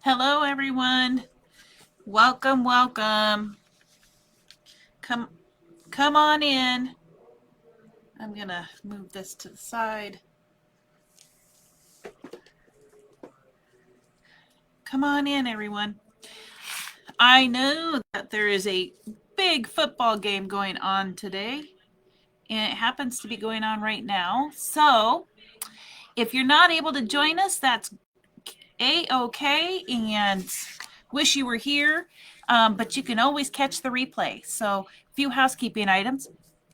Hello, everyone. Welcome, welcome. Come, come on in. I'm gonna move this to the side. Come on in, everyone. I know that there is a big football game going on today, and it happens to be going on right now. So, if you're not able to join us, that's a-okay, and wish you were here. But you can always catch the replay. So, a few housekeeping items.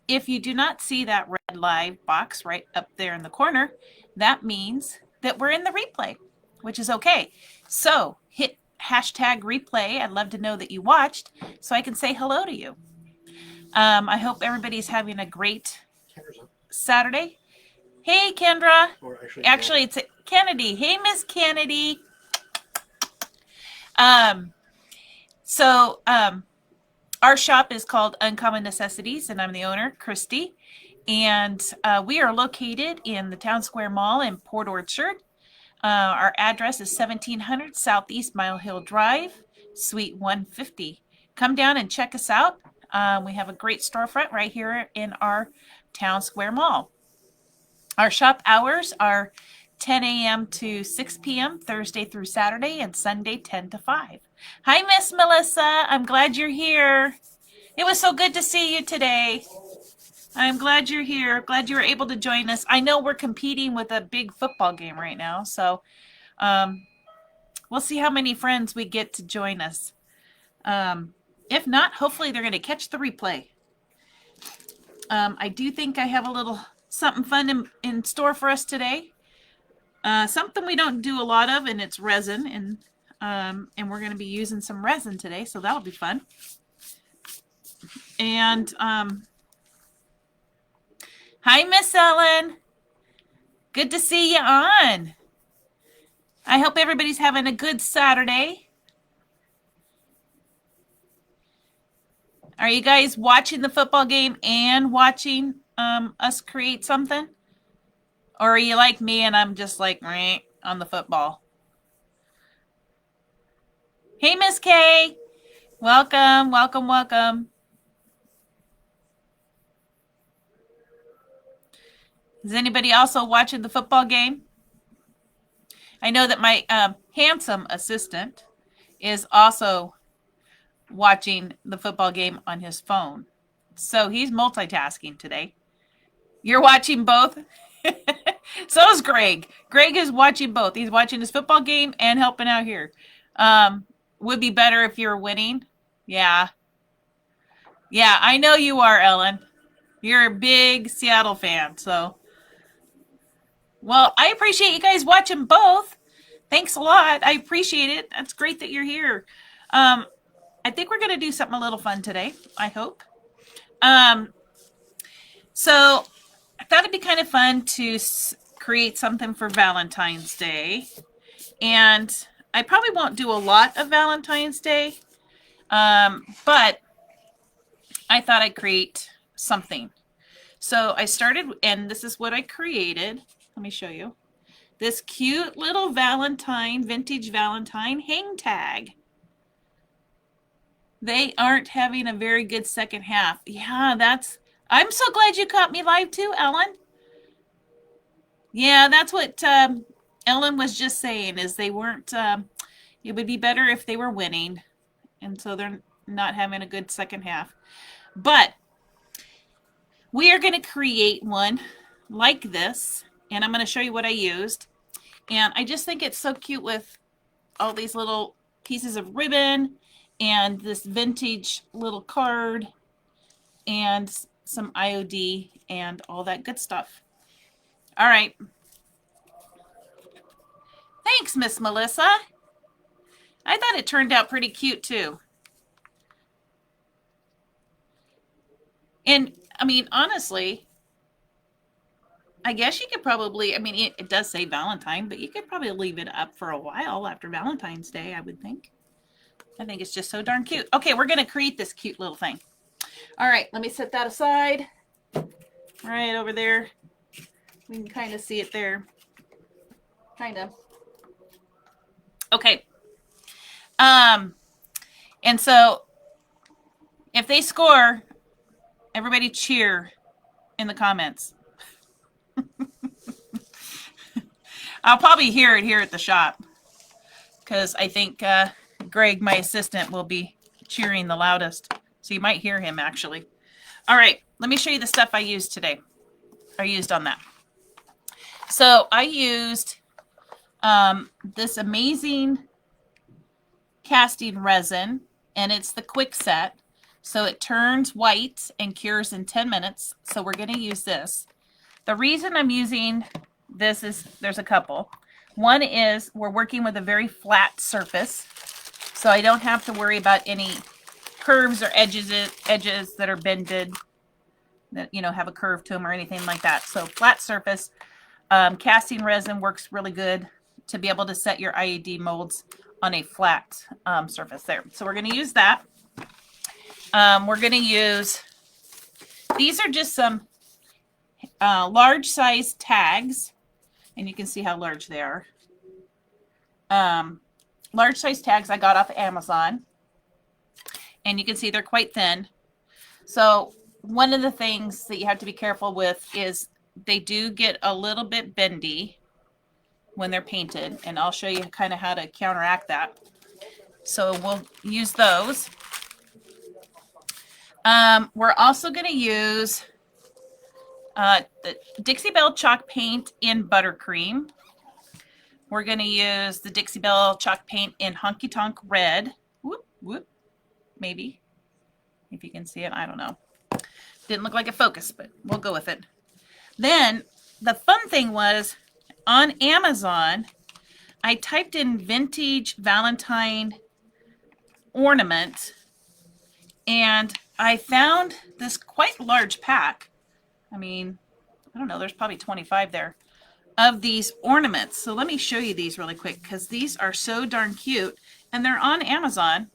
If you do not see that red live box right up there in the corner, that means that we're in the replay, which is okay. So hit hashtag replay. I'd love to know that you watched so I can say hello to you. I hope everybody's having a great Saturday. Hey, Kendra. Actually, it's Kennedy. Hey, Miss Kennedy. Our shop is called Uncommon Necessities, and I'm the owner, Christy. And we are located in the Town Square Mall in Port Orchard. Our address is 1700 Southeast Mile Hill Drive, Suite 150. Come down and check us out. We have a great storefront right here in our Town Square Mall. Our shop hours are 10 a.m. to 6 p.m. Thursday through Saturday, and Sunday 10 to 5. Hi, Miss Melissa. I'm glad you're here. It was so good to see you today. I'm glad you're here. Glad you were able to join us. I know we're competing with a big football game right now, so we'll see how many friends we get to join us. If not, hopefully they're going to catch the replay. I do think I have a little something fun in store for us today. Something we don't do a lot of, and it's resin, and we're going to be using some resin today, so that'll be fun. And hi, Miss Ellen. Good to see you on. I hope everybody's having a good Saturday. Are you guys watching the football game and watching us create something? Or are you like me and I'm just like on the football? Hey, Miss Kay. Welcome, welcome, welcome. Is anybody also watching the football game? I know that my handsome assistant is also watching the football game on his phone. So he's multitasking today. You're watching both? So is Greg. Greg is watching both. He's watching his football game and helping out here. Would be better if you were winning. Yeah. Yeah, I know you are, Ellen. You're a big Seattle fan, so. Well, I appreciate you guys watching both. Thanks a lot. I appreciate it. That's great that you're here. I think we're going to do something a little fun today, I hope. So I thought it'd be kind of fun to create something for Valentine's Day. And I probably won't do a lot of Valentine's Day, but I thought I'd create something. So I started, and this is what I created. Let me show you. This cute little Vintage Valentine hang tag. They aren't having a very good second half. Yeah, I'm so glad you caught me live too, Ellen. Yeah, that's what Ellen was just saying, is they weren't, it would be better if they were winning. And so they're not having a good second half. But we are going to create one like this. And I'm going to show you what I used. And I just think it's so cute with all these little pieces of ribbon and this vintage little card and some IOD and all that good stuff. All right. Thanks, Miss Melissa. I thought it turned out pretty cute too. And I mean, honestly, I guess you could probably, I mean, it does say Valentine, but you could probably leave it up for a while after Valentine's Day, I would think. I think it's just so darn cute. Okay, we're going to create this cute little thing. All right, let me set that aside. Right over there. We can kind of see it there. Kind of. Okay. And so if they score, everybody cheer in the comments. I'll probably hear it here at the shop because I think Greg, my assistant, will be cheering the loudest. So you might hear him actually. All right, let me show you the stuff I used today. I used on that. So I used this amazing casting resin, and it's the quick set. So it turns white and cures in 10 minutes. So we're going to use this. The reason I'm using this is there's a couple. One is we're working with a very flat surface, so I don't have to worry about any curves or edges that are bended, that have a curve to them or anything like that. So flat surface. Casting resin works really good to be able to set your IED molds on a flat surface there. So we're going to use that. We're going to use, these are just some large size tags, and you can see how large they are. Large size tags I got off of Amazon, and you can see they're quite thin. So one of the things that you have to be careful with is they do get a little bit bendy when they're painted, and I'll show you kind of how to counteract that. So we'll use those. We're also going to use the Dixie Belle chalk paint in buttercream. We're going to use the Dixie Belle chalk paint in honky tonk red. Whoop, whoop. Maybe. If you can see it, I don't know. Didn't look like a focus, but we'll go with it. Then the fun thing was on Amazon, I typed in Vintage Valentine ornament, and I found this quite large pack. I mean, I don't know, there's probably 25 there of these ornaments. So let me show you these really quick because these are so darn cute, and they're on Amazon.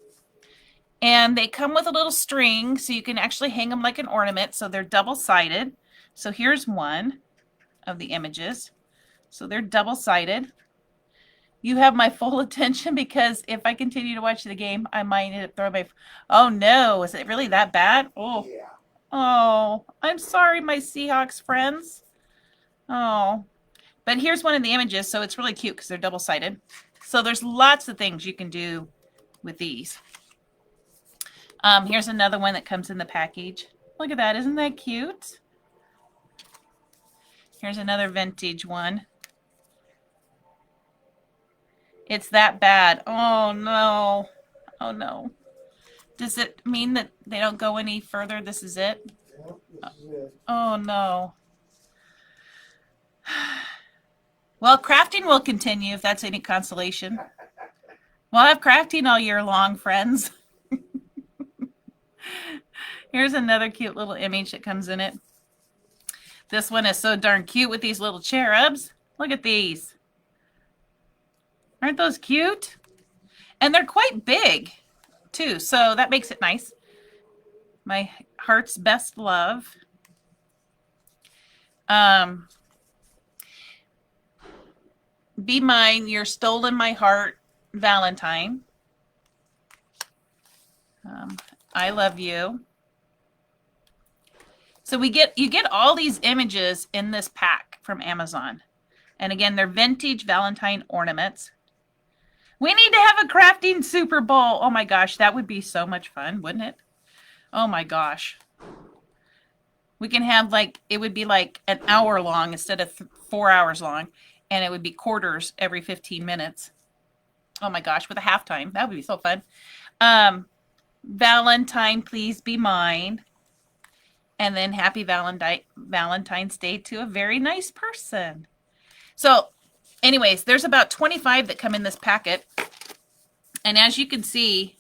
And they come with a little string so you can actually hang them like an ornament. So they're double-sided. So here's one of the images. So they're double-sided. You have my full attention because if I continue to watch the game, I might end up throwing my... Oh no, is it really that bad? Oh, yeah. Oh, I'm sorry, my Seahawks friends. Oh, but here's one of the images. So it's really cute because they're double-sided. So there's lots of things you can do with these. Here's another one that comes in the package. Look at that. Isn't that cute? Here's another vintage one. It's that bad. Oh, no. Oh, no. Does it mean that they don't go any further? This is it? Yep, this is it. Oh, no. Well, crafting will continue if that's any consolation. We'll have crafting all year long, friends. Here's another cute little image that comes in it. This one is so darn cute with these little cherubs. Look at these. Aren't those cute? And they're quite big too, so that makes it nice. My heart's best love. Be mine, you're stolen my heart, Valentine. I love you. So you get all these images in this pack from Amazon. And again, they're vintage Valentine ornaments. We need to have a crafting Super Bowl. Oh my gosh, that would be so much fun, wouldn't it? Oh my gosh. We can have it would be like an hour long instead of 4 hours long. And it would be quarters every 15 minutes. Oh my gosh, with a halftime. That would be so fun. Valentine, please be mine. And then happy Valentine's Day to a very nice person. So anyways, there's about 25 that come in this packet. And as you can see,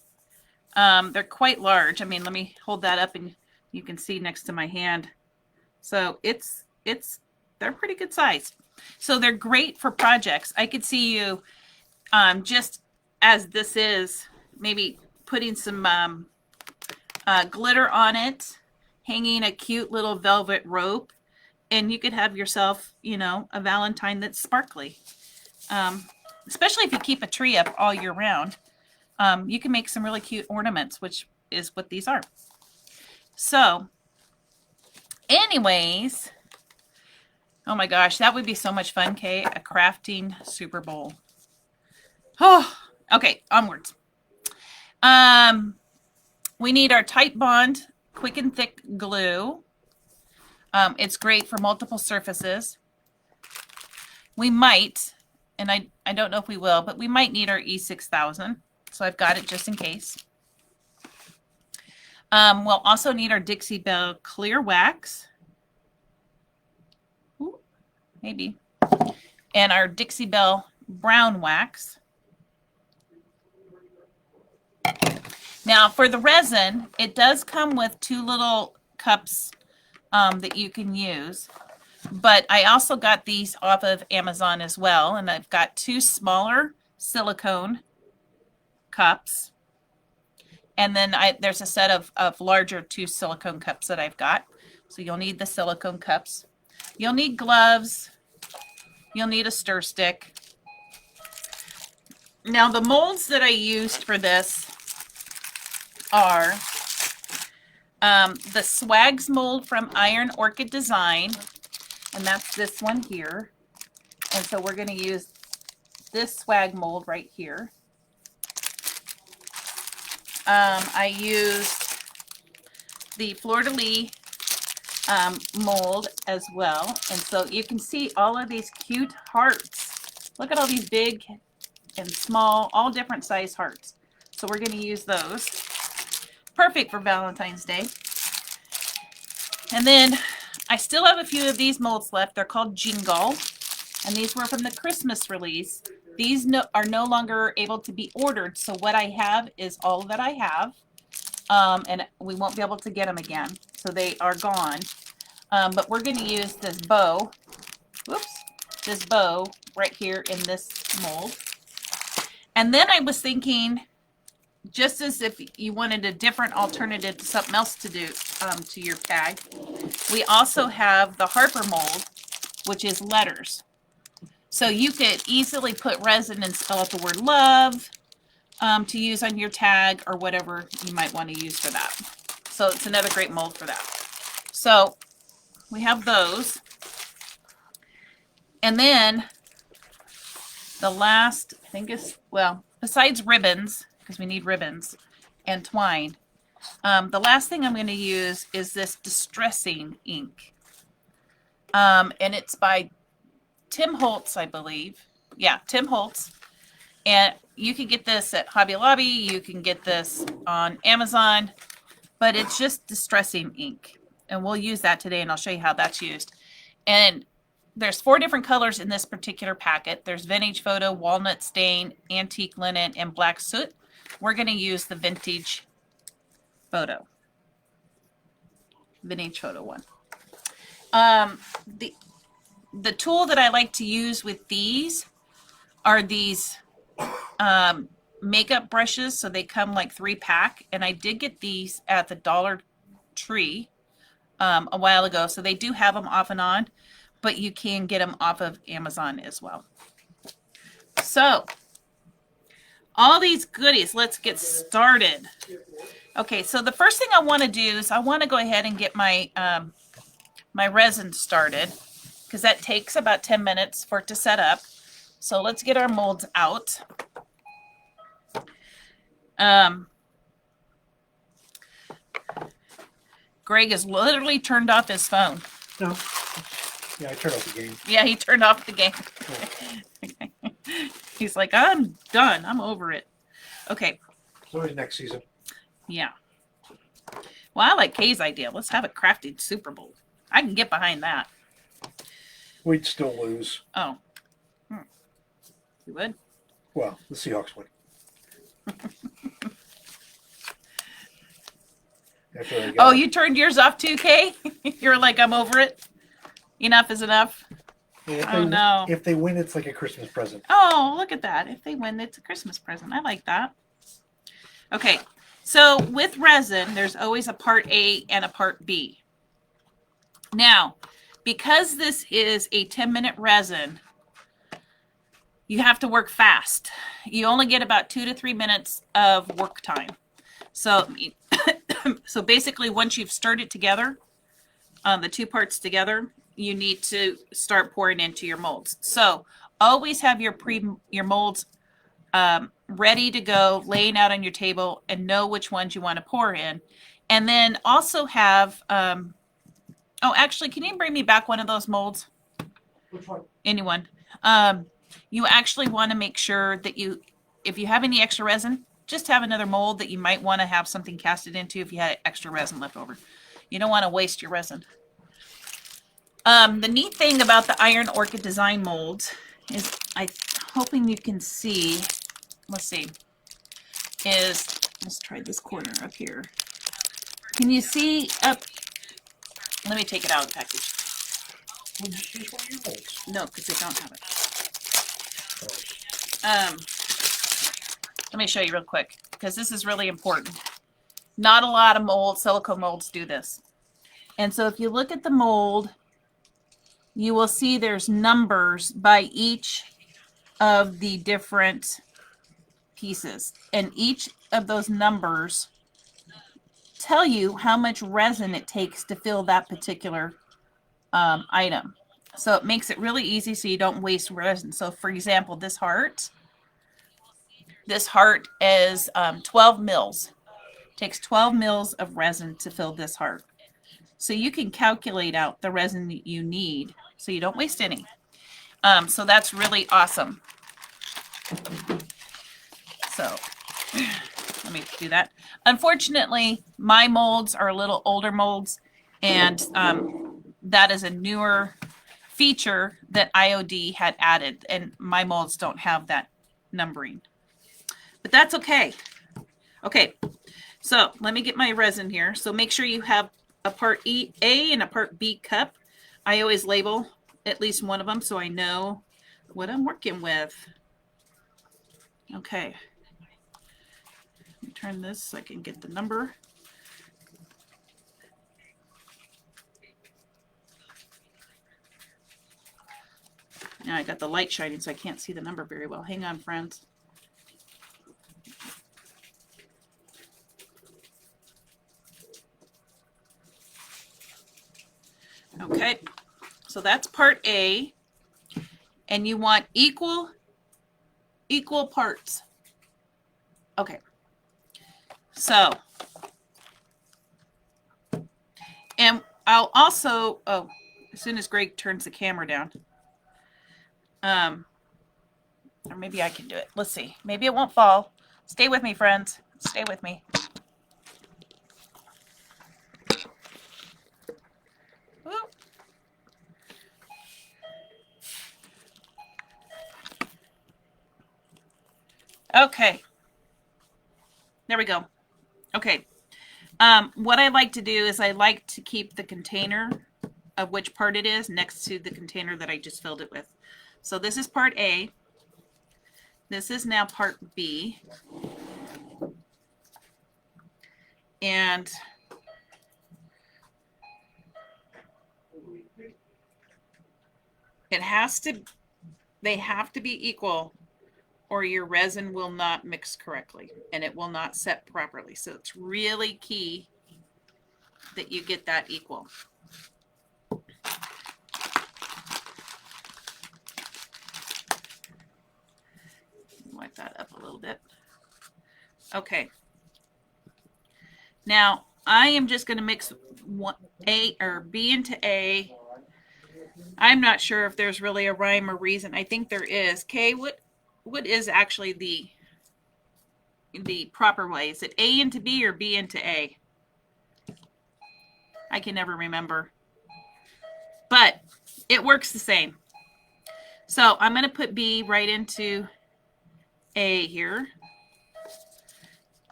they're quite large. I mean, let me hold that up and you can see next to my hand. So they're pretty good size. So they're great for projects. I could see you just as this is, maybe putting some glitter on it, hanging a cute little velvet rope, and you could have yourself, a Valentine that's sparkly. Especially if you keep a tree up all year round. you can make some really cute ornaments, which is what these are. So anyways, oh my gosh, that would be so much fun, Kay. A crafting Super Bowl. Oh, okay, onwards. We need our Titebond quick and thick glue. It's great for multiple surfaces. We might, and I don't know if we will, but we might need our E6000. So I've got it just in case. We'll also need our Dixie Belle clear wax. Ooh, maybe. And our Dixie Belle brown wax. Now for the resin, it does come with 2 little cups that you can use. But I also got these off of Amazon as well. And I've got 2 smaller silicone cups. And then there's a set of larger 2 silicone cups that I've got. So you'll need the silicone cups. You'll need gloves. You'll need a stir stick. Now the molds that I used for this are the Swags mold from Iron Orchid Design. And that's this one here. And so we're going to use this swag mold right here. I used the fleur-de-lis mold as well. And so you can see all of these cute hearts. Look at all these big and small, all different size hearts. So we're going to use those. Perfect for Valentine's Day. And then I still have a few of these molds left. They're called Jingle. And these were from the Christmas release. These are no longer able to be ordered. So what I have is all that I have. And we won't be able to get them again. So they are gone. But we're going to use this bow. Whoops. This bow right here in this mold. And then I was thinking, just as if you wanted a different alternative to something else to do to your tag, we also have the Harper mold, which is letters. So you could easily put resin and spell out the word love to use on your tag or whatever you might want to use for that. So it's another great mold for that. So we have those. And then the last, I think is, well, besides ribbons, because we need ribbons and twine, the last thing I'm going to use is this distressing ink. And it's by Tim Holtz, I believe. Yeah, Tim Holtz. And you can get this at Hobby Lobby. You can get this on Amazon. But it's just distressing ink. And we'll use that today, and I'll show you how that's used. And there's 4 different colors in this particular packet. There's Vintage Photo, Walnut Stain, Antique Linen, and Black Soot. We're going to use the Vintage Photo. Vintage Photo one. The tool that I like to use with these are these makeup brushes. So they come like 3-pack. And I did get these at the Dollar Tree a while ago. So they do have them off and on. But you can get them off of Amazon as well. So all these goodies, let's get started. Okay, so the first thing I want to do is I want to go ahead and get my my resin started, because that takes about 10 minutes for it to set up. So let's get our molds out. Greg has literally turned off his phone. No. Yeah, I turned off the game. Yeah, he turned off the game. He's like, I'm done. I'm over it. Okay. So next season. Yeah. Well, I like Kay's idea. Let's have a crafted Super Bowl. I can get behind that. We'd still lose. Oh. You would? Well, the Seahawks win. Oh, you turned yours off too, Kay? You're like, I'm over it. Enough is enough. Yeah, Oh, no. If they win, it's like a Christmas present. Oh, look at that. If they win, it's a Christmas present. I like that. Okay. So with resin, there's always a part A and a part B. Now, because this is a 10-minute resin, you have to work fast. You only get about 2 to 3 minutes of work time. So, so basically, once you've stirred it together, the two parts together, you need to start pouring into your molds. So always have your molds ready to go, laying out on your table, and know which ones you want to pour in. And then also have, oh, actually, can you bring me back one of those molds? Which one? Anyone. You actually want to make sure that if you have any extra resin, just have another mold that you might want to have something casted into if you had extra resin left over. You don't want to waste your resin. The neat thing about the Iron Orchid Design molds is, I'm hoping you can see, let's see, let's try this corner up here. Can you see up? Let me take it out of the package. Well, just use one of your molds. No, because I don't have it. Let me show you real quick, because this is really important. Not a lot of molds, silicone molds, do this. And so if you look at the mold, you will see there's numbers by each of the different pieces. And each of those numbers tell you how much resin it takes to fill that particular item. So it makes it really easy so you don't waste resin. So for example, this heart is 12 mils. It takes 12 mils of resin to fill this heart. So you can calculate out the resin that you need so you don't waste any. So that's really awesome. So let me do that. Unfortunately, my molds are a little older molds, and that is a newer feature that IOD had added, and my molds don't have that numbering. But that's okay. Okay, so let me get my resin here. So make sure you have a part A and a part B cup. I always label at least one of them so I know what I'm working with. Okay. Let me turn this so I can get the number. Now I got the light shining so I can't see the number very well. Hang on, friends. Okay, so that's part A, and you want equal parts. Okay, so, and I'll also, oh, as soon as Greg turns the camera down, or maybe I can do it. Let's see. Maybe it won't fall. Stay with me, friends. Stay with me. Okay. There we go. Okay. What I like to do is I like to keep the container of which part it is next to the container that I just filled it with. So this is part A. This is now part B. And they have to be equal, or your resin will not mix correctly and it will not set properly. So it's really key that you get that equal. Wipe that up a little bit. Okay. Now I am just going to mix A or B into A. I'm not sure if there's really a rhyme or reason. I think there is. Kay, what is actually the proper way? Is it A into B or B into A? I can never remember. But it works the same. So I'm going to put B right into A here.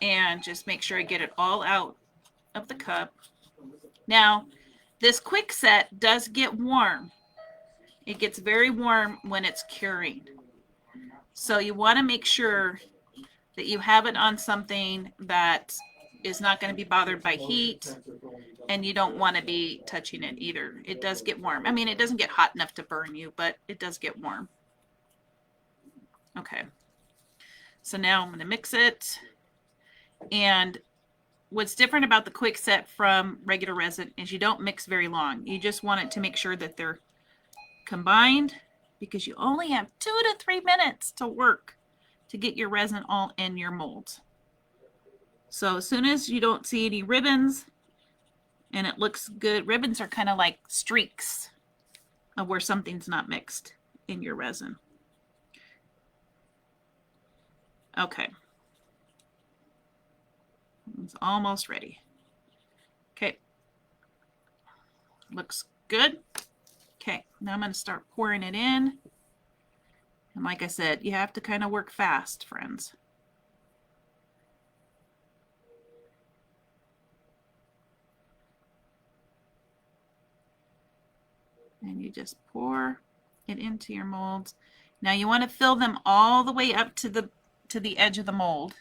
And just make sure I get it all out of the cup. Now, this quick set does get warm. It gets very warm when it's curing. So you want to make sure that you have it on something that is not going to be bothered by heat, and you don't want to be touching it either. It does get warm. I mean, it doesn't get hot enough to burn you, but it does get warm. Okay. So now I'm going to mix it. And what's different about the quick set from regular resin is you don't mix very long. You just want it to make sure that they're combined, because you only have 2 to 3 minutes to work to get your resin all in your molds. So as soon as you don't see any ribbons and it looks good, ribbons are kind of like streaks of where something's not mixed in your resin. Okay. It's almost ready. Okay. Looks good. Okay, now I'm going to start pouring it in. And like I said, you have to kind of work fast, friends. And you just pour it into your molds. Now you want to fill them all the way up to the edge of the mold.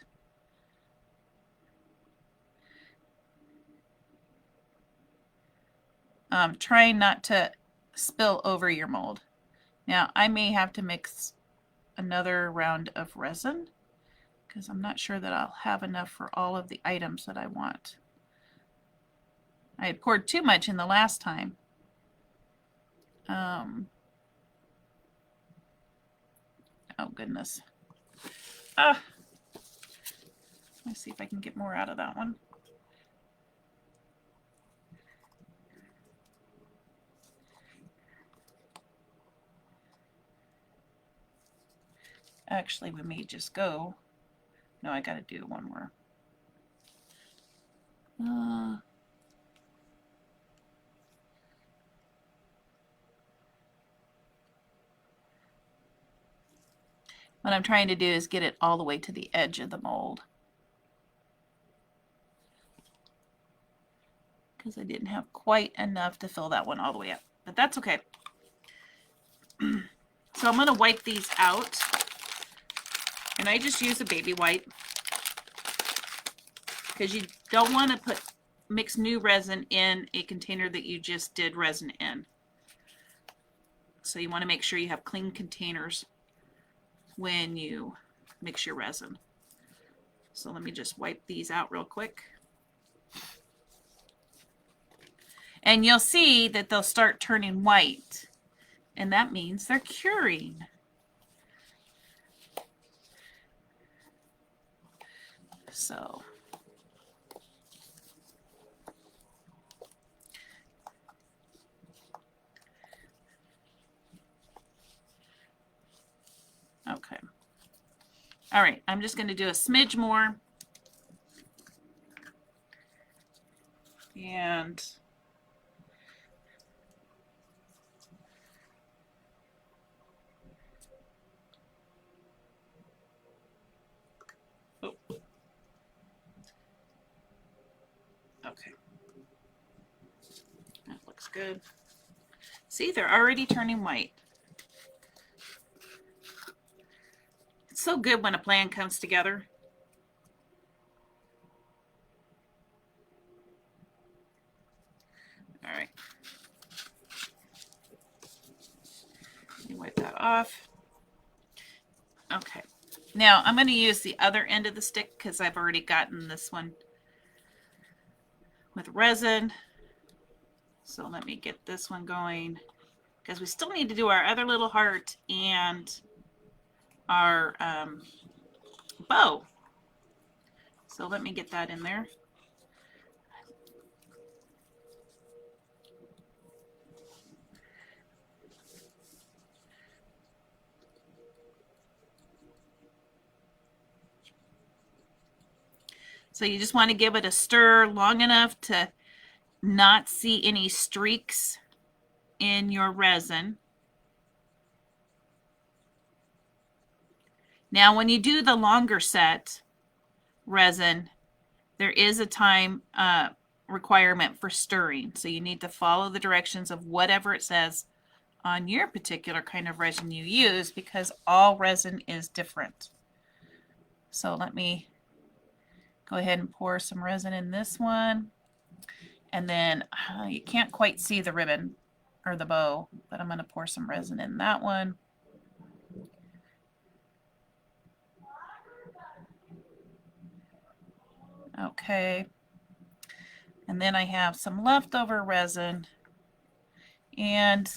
Trying not to spill over your mold. Now I may have to mix another round of resin because I'm not sure that I'll have enough for all of the items that I want. I had poured too much in the last time. Oh goodness. Let's see if I can get more out of that one. Actually, we may just go. No, I gotta do one more. What I'm trying to do is get it all the way to the edge of the mold, because I didn't have quite enough to fill that one all the way up, but that's okay. So I'm going to wipe these out, and I just use a baby wipe because you don't want to mix new resin in a container that you just did resin in. So you want to make sure you have clean containers when you mix your resin. So let me just wipe these out real quick. And you'll see that they'll start turning white, and that means they're curing. So okay. All right, I'm just going to do a smidge more. And oh. Okay. That looks good. See, they're already turning white. It's so good when a plan comes together. All right. Let me wipe that off. Okay. Now I'm going to use the other end of the stick because I've already gotten this one with resin. So let me get this one going because we still need to do our other little heart and our bow. So let me get that in there. So you just want to give it a stir long enough to not see any streaks in your resin. Now, when you do the longer set resin, there is a time requirement for stirring. So you need to follow the directions of whatever it says on your particular kind of resin you use, because all resin is different. So let me go ahead and pour some resin in this one. And then you can't quite see the ribbon or the bow, but I'm going to pour some resin in that one. Okay. And then I have some leftover resin. And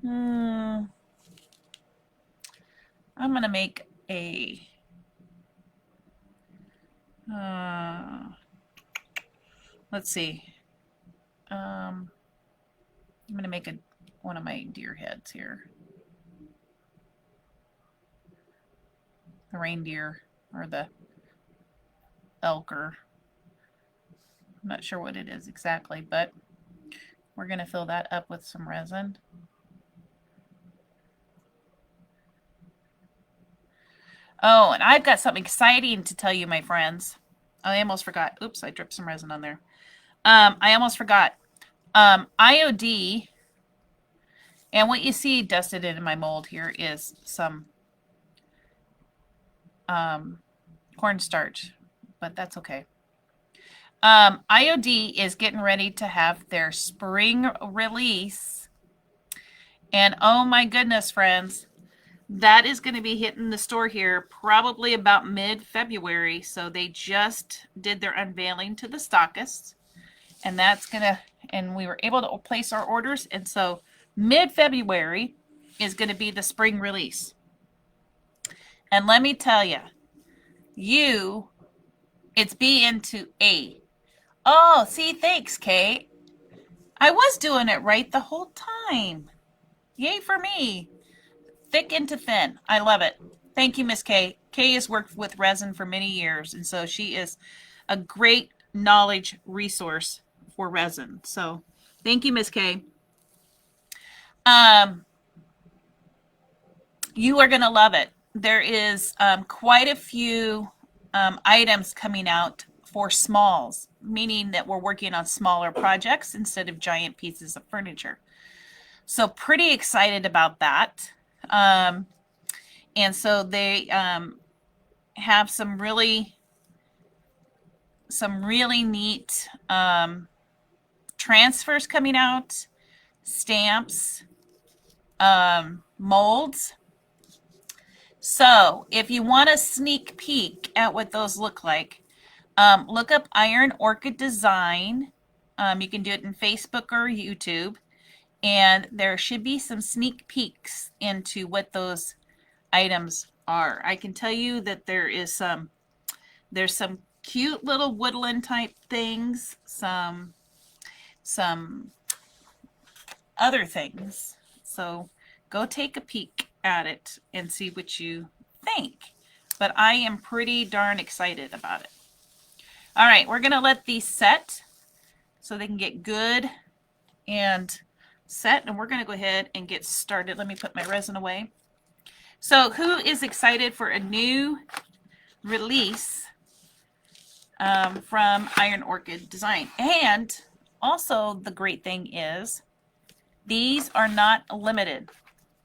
I'm going to make a let's see. I'm going to make one of my deer heads here. The reindeer or the elk, or I'm not sure what it is exactly, but we're going to fill that up with some resin. Oh, and I've got something exciting to tell you, my friends. I almost forgot. Oops, I dripped some resin on there. I almost forgot. IOD, and what you see dusted in my mold here is some cornstarch, but that's okay. IOD is getting ready to have their spring release. And oh my goodness, friends, that is going to be hitting the store here probably about mid-February. So they just did their unveiling to the stockists. And that's going to, and we were able to place our orders. And so mid-February is going to be the spring release. And let me tell you, it's B into A. Oh, see, thanks, Kate. I was doing it right the whole time. Yay for me. Thick into thin. I love it. Thank you, Miss Kay. Kay has worked with resin for many years, and so she is a great knowledge resource for resin. So thank you, Miss Kay. You are going to love it. There is quite a few items coming out for smalls, meaning that we're working on smaller projects instead of giant pieces of furniture. So pretty excited about that. And so they have some really neat transfers coming out, stamps, molds. So if you want a sneak peek at what those look like, look up Iron Orchid Design. You can do it in Facebook or YouTube. And there should be some sneak peeks into what those items are. I can tell you that there's some cute little woodland type things, some other things. So go take a peek at it and see what you think. But I am pretty darn excited about it. All right, we're going to let these set so they can get good and set, and we're going to go ahead and get started. Let me put my resin away. So who is excited for a new release from Iron Orchid Design? And also the great thing is these are not limited.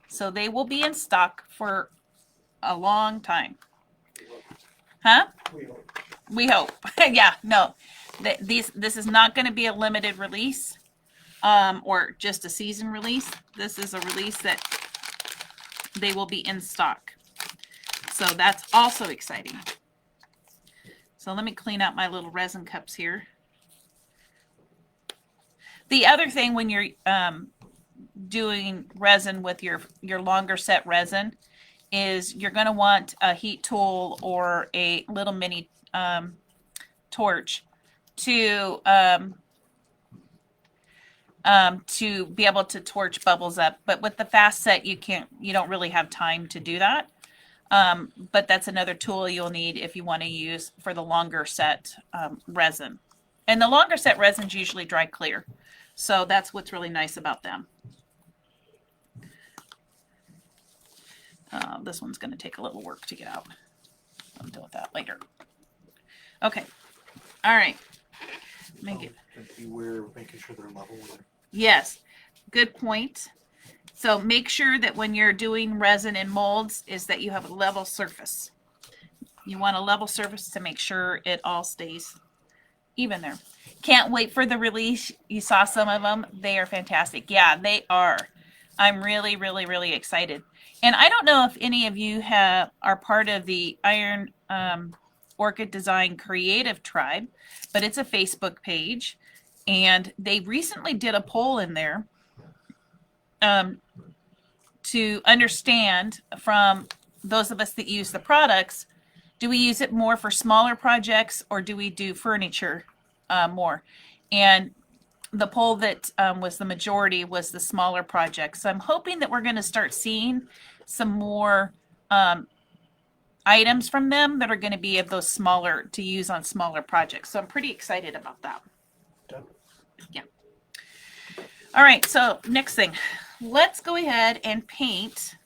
So they will be in stock for a long time. Huh? We hope. Yeah, no. This is not going to be a limited release or just a season release. This is a release that they will be in stock. So that's also exciting. So let me clean out my little resin cups here. The other thing when you're doing resin with your longer set resin is you're going to want a heat tool or a little mini torch to be able to torch bubbles up. But with the fast set, you don't really have time to do that. But that's another tool you'll need if you want to use for the longer set resin. And the longer set resins usually dry clear. So that's what's really nice about them. This one's going to take a little work to get out. I'll deal with that later. Okay. All right. Beware of making sure they're level with it. Yes. Good point. So make sure that when you're doing resin and molds is that you have a level surface. You want a level surface to make sure it all stays even there. Can't wait for the release. You saw some of them. They are fantastic. Yeah, they are. I'm really, really, really excited. And I don't know if any of you are part of the Iron Orchid Design Creative Tribe, but it's a Facebook page. And they recently did a poll in there to understand from those of us that use the products, do we use it more for smaller projects or do we do furniture more? And the poll that was the majority was the smaller projects. So I'm hoping that we're going to start seeing some more items from them that are going to be of those smaller to use on smaller projects. So I'm pretty excited about that. Done. Yeah. All right. So next thing, let's go ahead and paint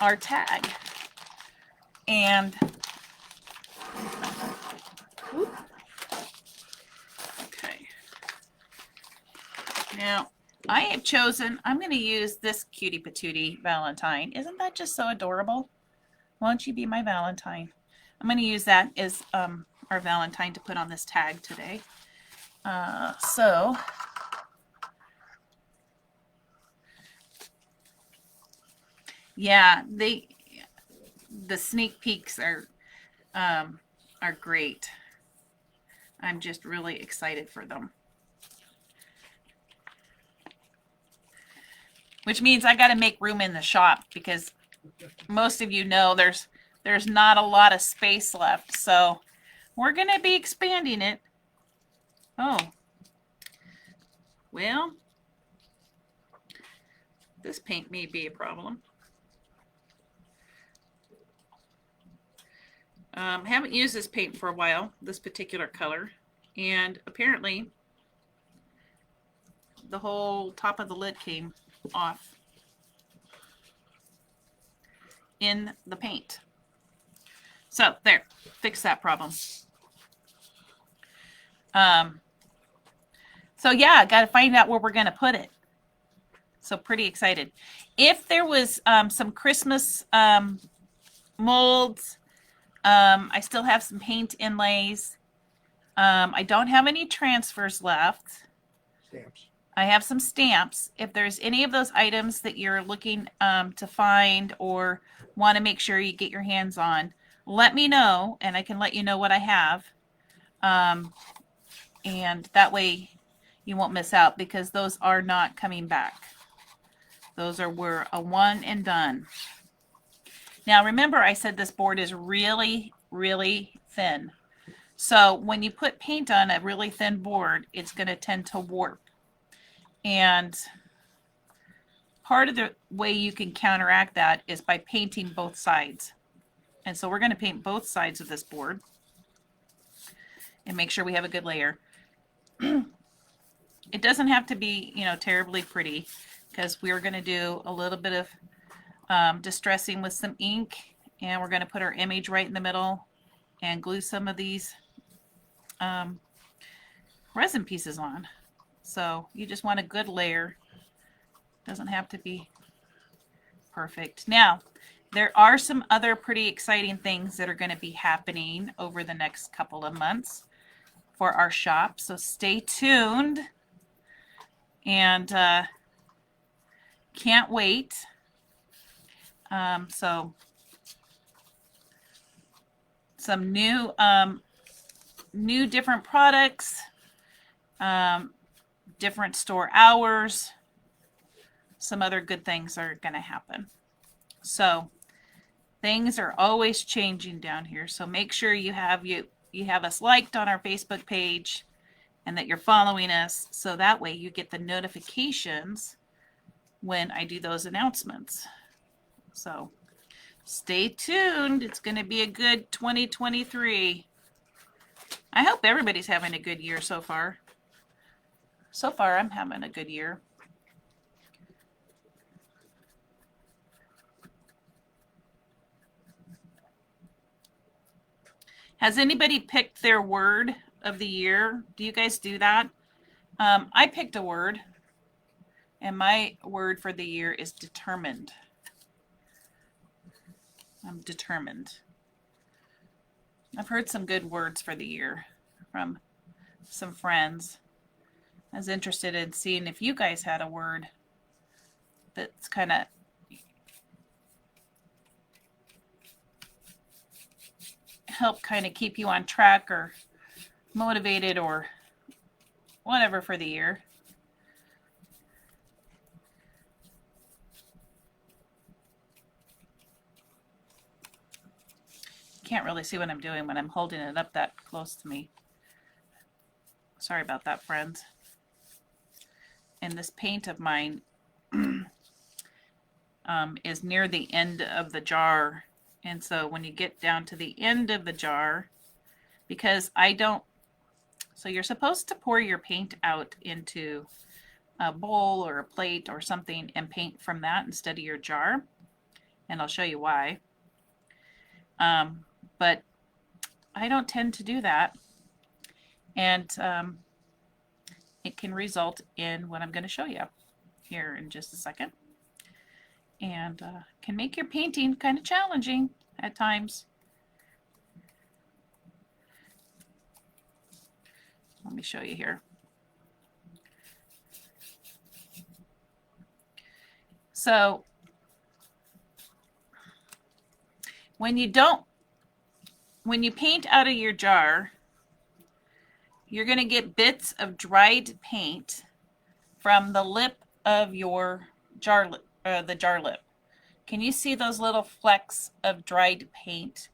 our tag. And okay. Now I have chosen, I'm going to use this cutie patootie Valentine. Isn't that just so adorable? Won't you be my Valentine? I'm going to use that as our Valentine to put on this tag today. So yeah, the sneak peeks are great. I'm just really excited for them. Which means I got to make room in the shop because most of you know there's not a lot of space left. So we're going to be expanding it. Oh, well, this paint may be a problem. Haven't used this paint for a while, this particular color, and apparently the whole top of the lid came off in the paint. So there, fix that problem. So yeah, got to find out where we're going to put it. So pretty excited. If there was some Christmas molds, I still have some paint inlays. I don't have any transfers left. Stamps. I have some stamps. If there's any of those items that you're looking to find or want to make sure you get your hands on, let me know and I can let you know what I have. And that way you won't miss out because those are not coming back. Those were a one and done. Now remember I said this board is really, really thin. So when you put paint on a really thin board, it's going to tend to warp. And part of the way you can counteract that is by painting both sides. And so we're going to paint both sides of this board and make sure we have a good layer. It doesn't have to be, terribly pretty because we're going to do a little bit of distressing with some ink, and we're going to put our image right in the middle and glue some of these resin pieces on. So you just want a good layer. Doesn't have to be perfect. Now, there are some other pretty exciting things that are going to be happening over the next couple of months for our shop. So stay tuned and can't wait. So some new different products, different store hours, some other good things are going to happen. So things are always changing down here. So make sure you have us liked on our Facebook page and that you're following us. So that way you get the notifications when I do those announcements. So stay tuned. It's going to be a good 2023. I hope everybody's having a good year so far. So far, I'm having a good year. Has anybody picked their word of the year? Do you guys do that? I picked a word, and my word for the year is determined. I'm determined. I've heard some good words for the year from some friends. I was interested in seeing if you guys had a word that's kind of help kind of keep you on track or motivated or whatever for the year. Can't really see what I'm doing when I'm holding it up that close to me. Sorry about that, friends. And this paint of mine is near the end of the jar. And so when you get down to the end of the jar, because I don't, so you're supposed to pour your paint out into a bowl or a plate or something and paint from that instead of your jar. And I'll show you why. But I don't tend to do that. And it can result in what I'm going to show you here in just a second. And can make your painting kind of challenging at times. Let me show you here. So when you paint out of your jar, you're going to get bits of dried paint from the lip of your jar, the jar lip. Can you see those little flecks of dried paint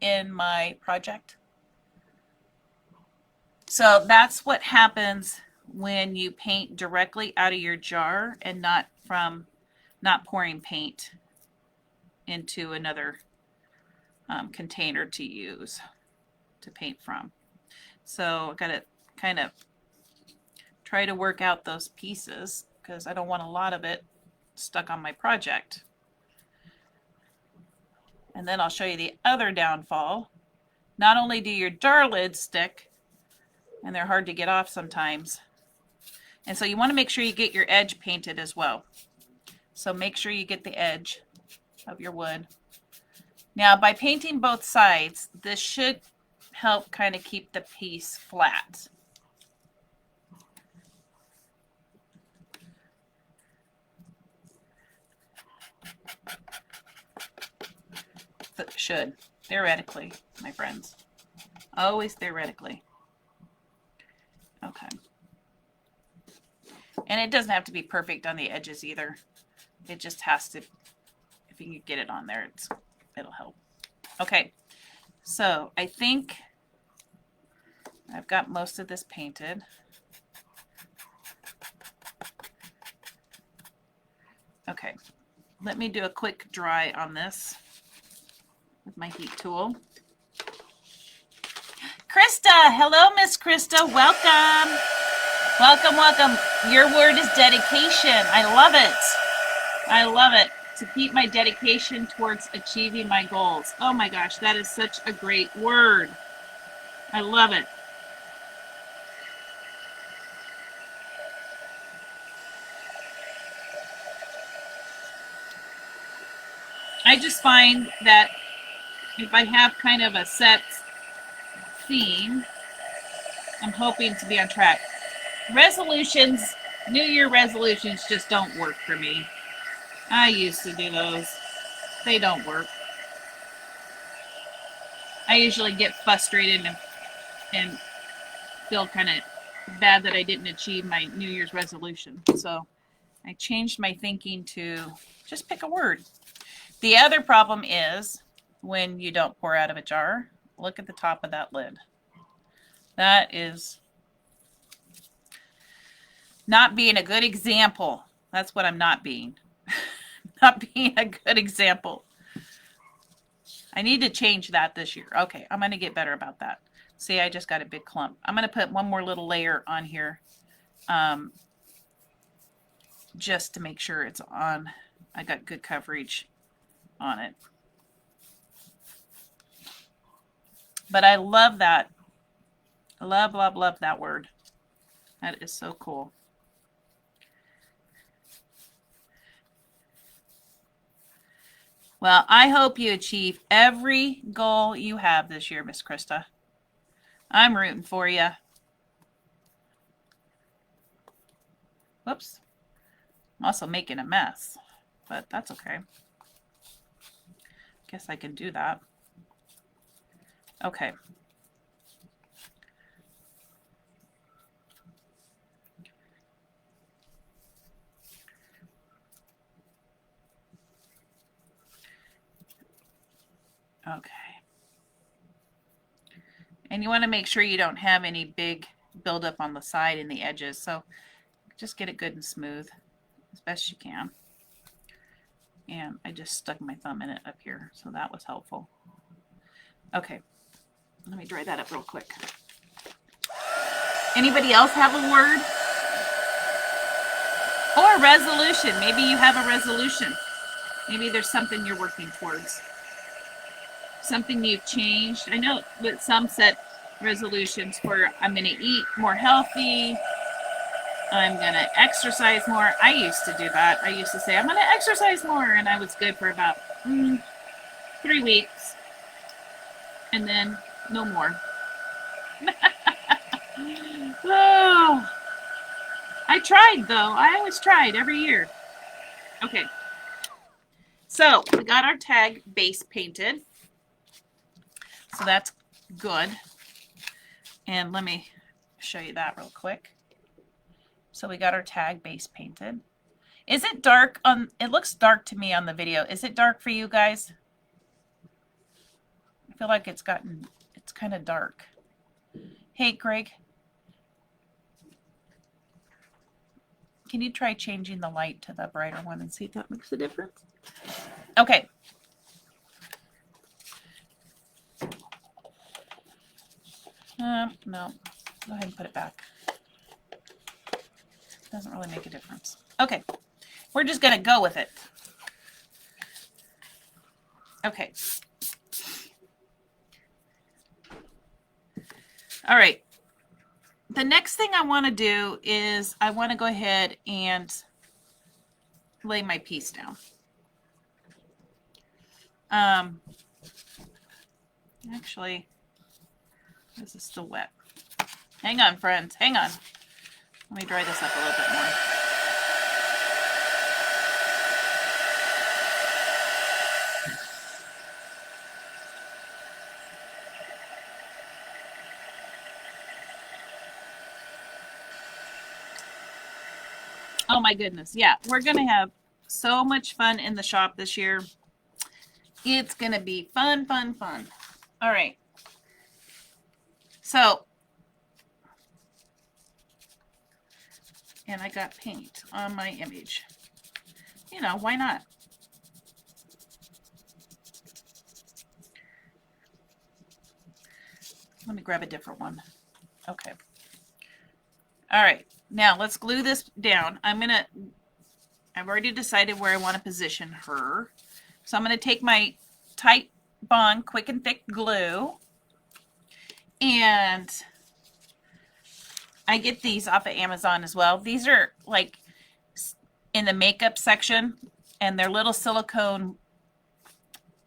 in my project? So that's what happens when you paint directly out of your jar and not pouring paint into another container to use to paint from. So I've got to kind of try to work out those pieces because I don't want a lot of it stuck on my project. And then I'll show you the other downfall. Not only do your jar lids stick, and they're hard to get off sometimes, and so you want to make sure you get your edge painted as well. So make sure you get the edge of your wood. Now by painting both sides, this should help kind of keep the piece flat. Should, theoretically, my friends. Always theoretically. Okay. And it doesn't have to be perfect on the edges either. It just has to, if you can get it on there, it'll help. Okay, so I think I've got most of this painted. Okay, let me do a quick dry on this with my heat tool. Krista, hello, Miss Krista, welcome. Welcome, welcome. Your word is dedication. I love it. I love it. To keep my dedication towards achieving my goals. Oh my gosh, that is such a great word. I love it. I just find that if I have kind of a set theme, I'm hoping to be on track. Resolutions, New Year resolutions just don't work for me. I used to do those. They don't work. I usually get frustrated and feel kind of bad that I didn't achieve my New Year's resolution. So I changed my thinking to just pick a word. The other problem is when you don't pour out of a jar, look at the top of that lid. That is not being a good example. That's what I'm not being. Not being a good example. I need to change that this year. Okay, I'm going to get better about that. See, I just got a big clump. I'm going to put one more little layer on here just to make sure it's on. I got good coverage on it. But I love that. I love, love, love that word. That is so cool. Well, I hope you achieve every goal you have this year, Miss Krista. I'm rooting for you. Whoops. I'm also making a mess, but that's okay. Guess I can do that. Okay. Okay. And you want to make sure you don't have any big buildup on the side and the edges. So just get it good and smooth as best you can. And I just stuck my thumb in it up here, so that was helpful. Okay, let me dry that up real quick. Anybody else have a word? Or a resolution. Maybe you have a resolution. Maybe there's something you're working towards. Something you've changed. I know that some set resolutions for I'm going to eat more healthy. I'm going to exercise more. I used to do that. I used to say, I'm going to exercise more. And I was good for about 3 weeks. And then no more. Oh, I tried though. I always tried every year. Okay. So we got our tag base painted. So that's good. And let me show you that real quick. So we got our tag base painted. Is it dark on, it looks dark to me on the video. Is it dark for you guys? I feel like it's kind of dark. Hey, Greg. Can you try changing the light to the brighter one and see if that makes a difference? Okay. No. Go ahead and put it back. Doesn't really make a difference. Okay. We're just going to go with it. Okay. All right. The next thing I want to do is I want to go ahead and lay my piece down. Actually, this is still wet. Hang on, friends. Hang on. Let me dry this up a little bit more. Oh my goodness. Yeah, we're going to have so much fun in the shop this year. It's going to be fun, fun, fun. All right. So, and I got paint on my image. You know, why not? Let me grab a different one. Okay. All right. Now let's glue this down. I've already decided where I want to position her. So I'm going to take my Tight Bond Quick and Thick glue, and I get these off of Amazon as well. These are like in the makeup section, and they're little silicone,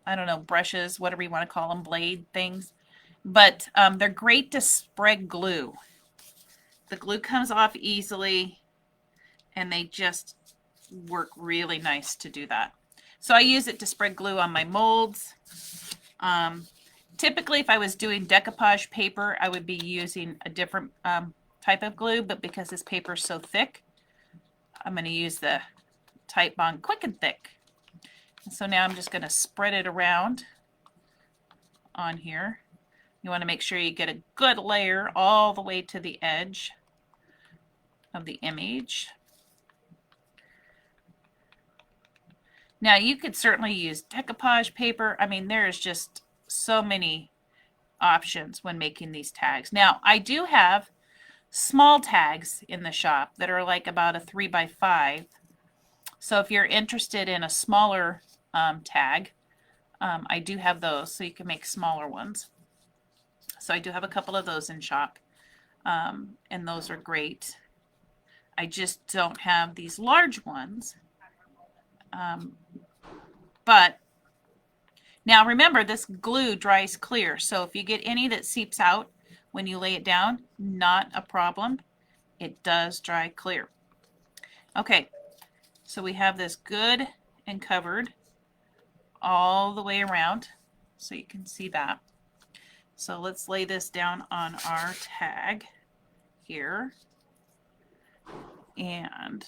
I don't know, brushes, whatever you want to call them, blade things. But they're great to spread glue. The glue comes off easily, and they just work really nice to do that. So I use it to spread glue on my molds. Typically, if I was doing decoupage paper, I would be using a different type of glue, but because this paper is so thick, I'm going to use the Tight Bond Quick and Thick. And so now I'm just going to spread it around on here. You want to make sure you get a good layer all the way to the edge of the image. Now you could certainly use decoupage paper. I mean, there's just so many options when making these tags. Now I do have small tags in the shop that are like about a 3x5. So if you're interested in a smaller tag, I do have those, so you can make smaller ones. So I do have a couple of those in shop, and those are great. I just don't have these large ones. But now remember, this glue dries clear, so if you get any that seeps out when you lay it down, not a problem. It does dry clear. Okay, so we have this good and covered all the way around, so you can see that. So let's lay this down on our tag here and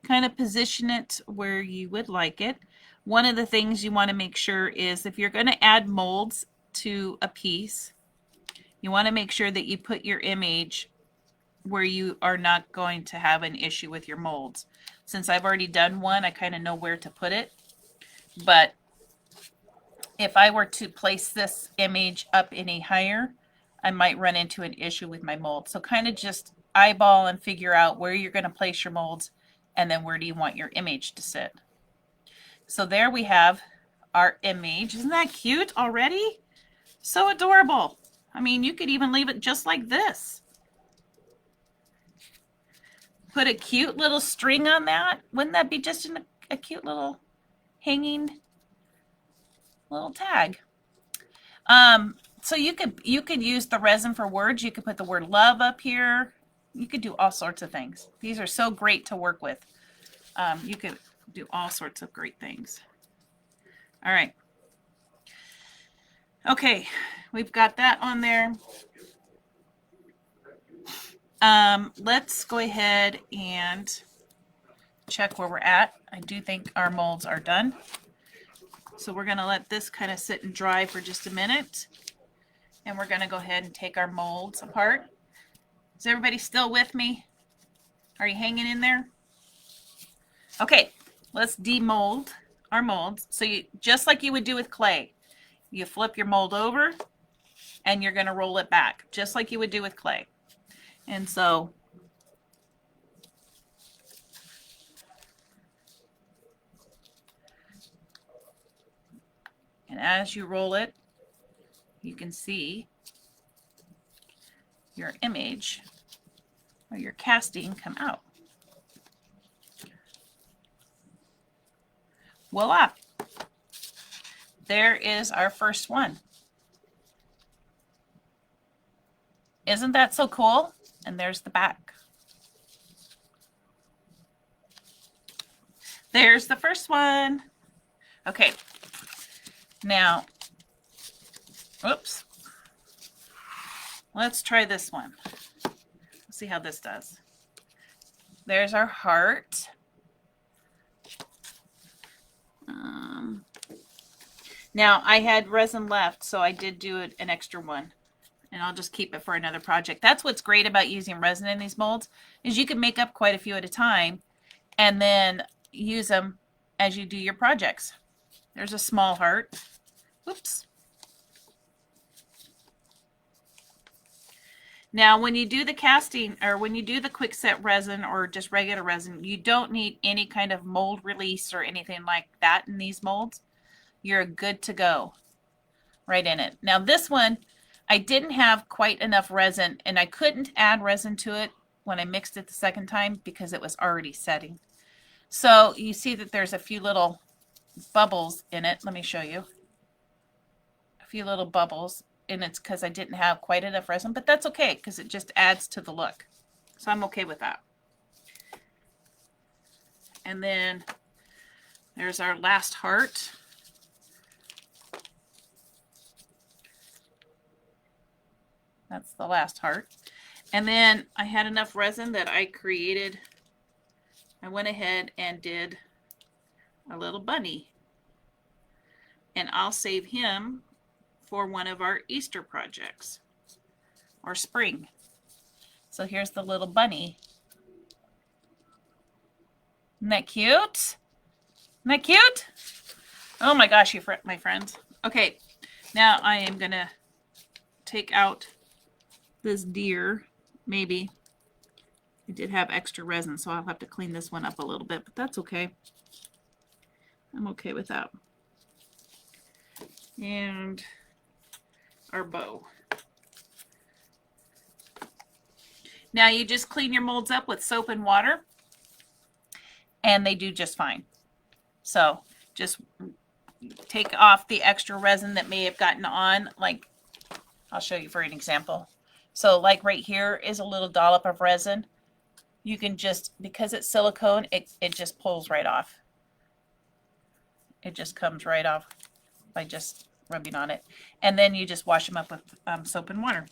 kind of position it where you would like it. One of the things you want to make sure is if you're going to add molds to a piece, you want to make sure that you put your image where you are not going to have an issue with your molds. Since I've already done one, I kind of know where to put it. But if I were to place this image up any higher, I might run into an issue with my mold. So kind of just eyeball and figure out where you're going to place your molds and then where do you want your image to sit. So there we have our image. Isn't that cute already? So adorable. I mean, you could even leave it just like this. Put a cute little string on that. Wouldn't that be just a cute little hanging little tag? So you could use the resin for words. You could put the word love up here. You could do all sorts of things. These are so great to work with. You could do all sorts of great things. All right. Okay, we've got that on there. Let's go ahead and check where we're at. I do think our molds are done. So we're going to let this kind of sit and dry for just a minute. And we're going to go ahead and take our molds apart. Is everybody still with me? Are you hanging in there? Okay, let's demold our molds. So you, just like you would do with clay, you flip your mold over and you're going to roll it back, just like you would do with clay. And so and as you roll it, you can see your image or your casting come out. Voila! There is our first one. Isn't that so cool? And there's the back. There's the first one. Okay. Now, oops. Let's try this one. Let's see how this does. There's our heart. Now, I had resin left, so I did do an extra one. And I'll just keep it for another project. That's what's great about using resin in these molds, is you can make up quite a few at a time and then use them as you do your projects. There's a small heart. Oops. Now, when you do the casting, or when you do the quick set resin or just regular resin, you don't need any kind of mold release or anything like that in these molds. You're good to go right in it. Now, this one, I didn't have quite enough resin, and I couldn't add resin to it when I mixed it the second time because it was already setting. So you see that there's a few little bubbles in it. Let me show you. A few little bubbles, and it's because I didn't have quite enough resin, but that's okay because it just adds to the look. So I'm okay with that. And then there's our last heart. That's the last heart. And then I had enough resin that I created. I went ahead and did a little bunny. And I'll save him for one of our Easter projects or spring. So here's the little bunny. Isn't that cute? Isn't that cute? Oh my gosh, my friends. Okay, now I am going to take out this deer. Maybe I did have extra resin, so I'll have to clean this one up a little bit, but that's okay. I'm okay with that. And our bow. Now you just clean your molds up with soap and water, and they do just fine. So just take off the extra resin that may have gotten on. Like, I'll show you for an example. So like right here is a little dollop of resin. You can just, because it's silicone, it just pulls right off. It just comes right off by just rubbing on it. And then you just wash them up with soap and water.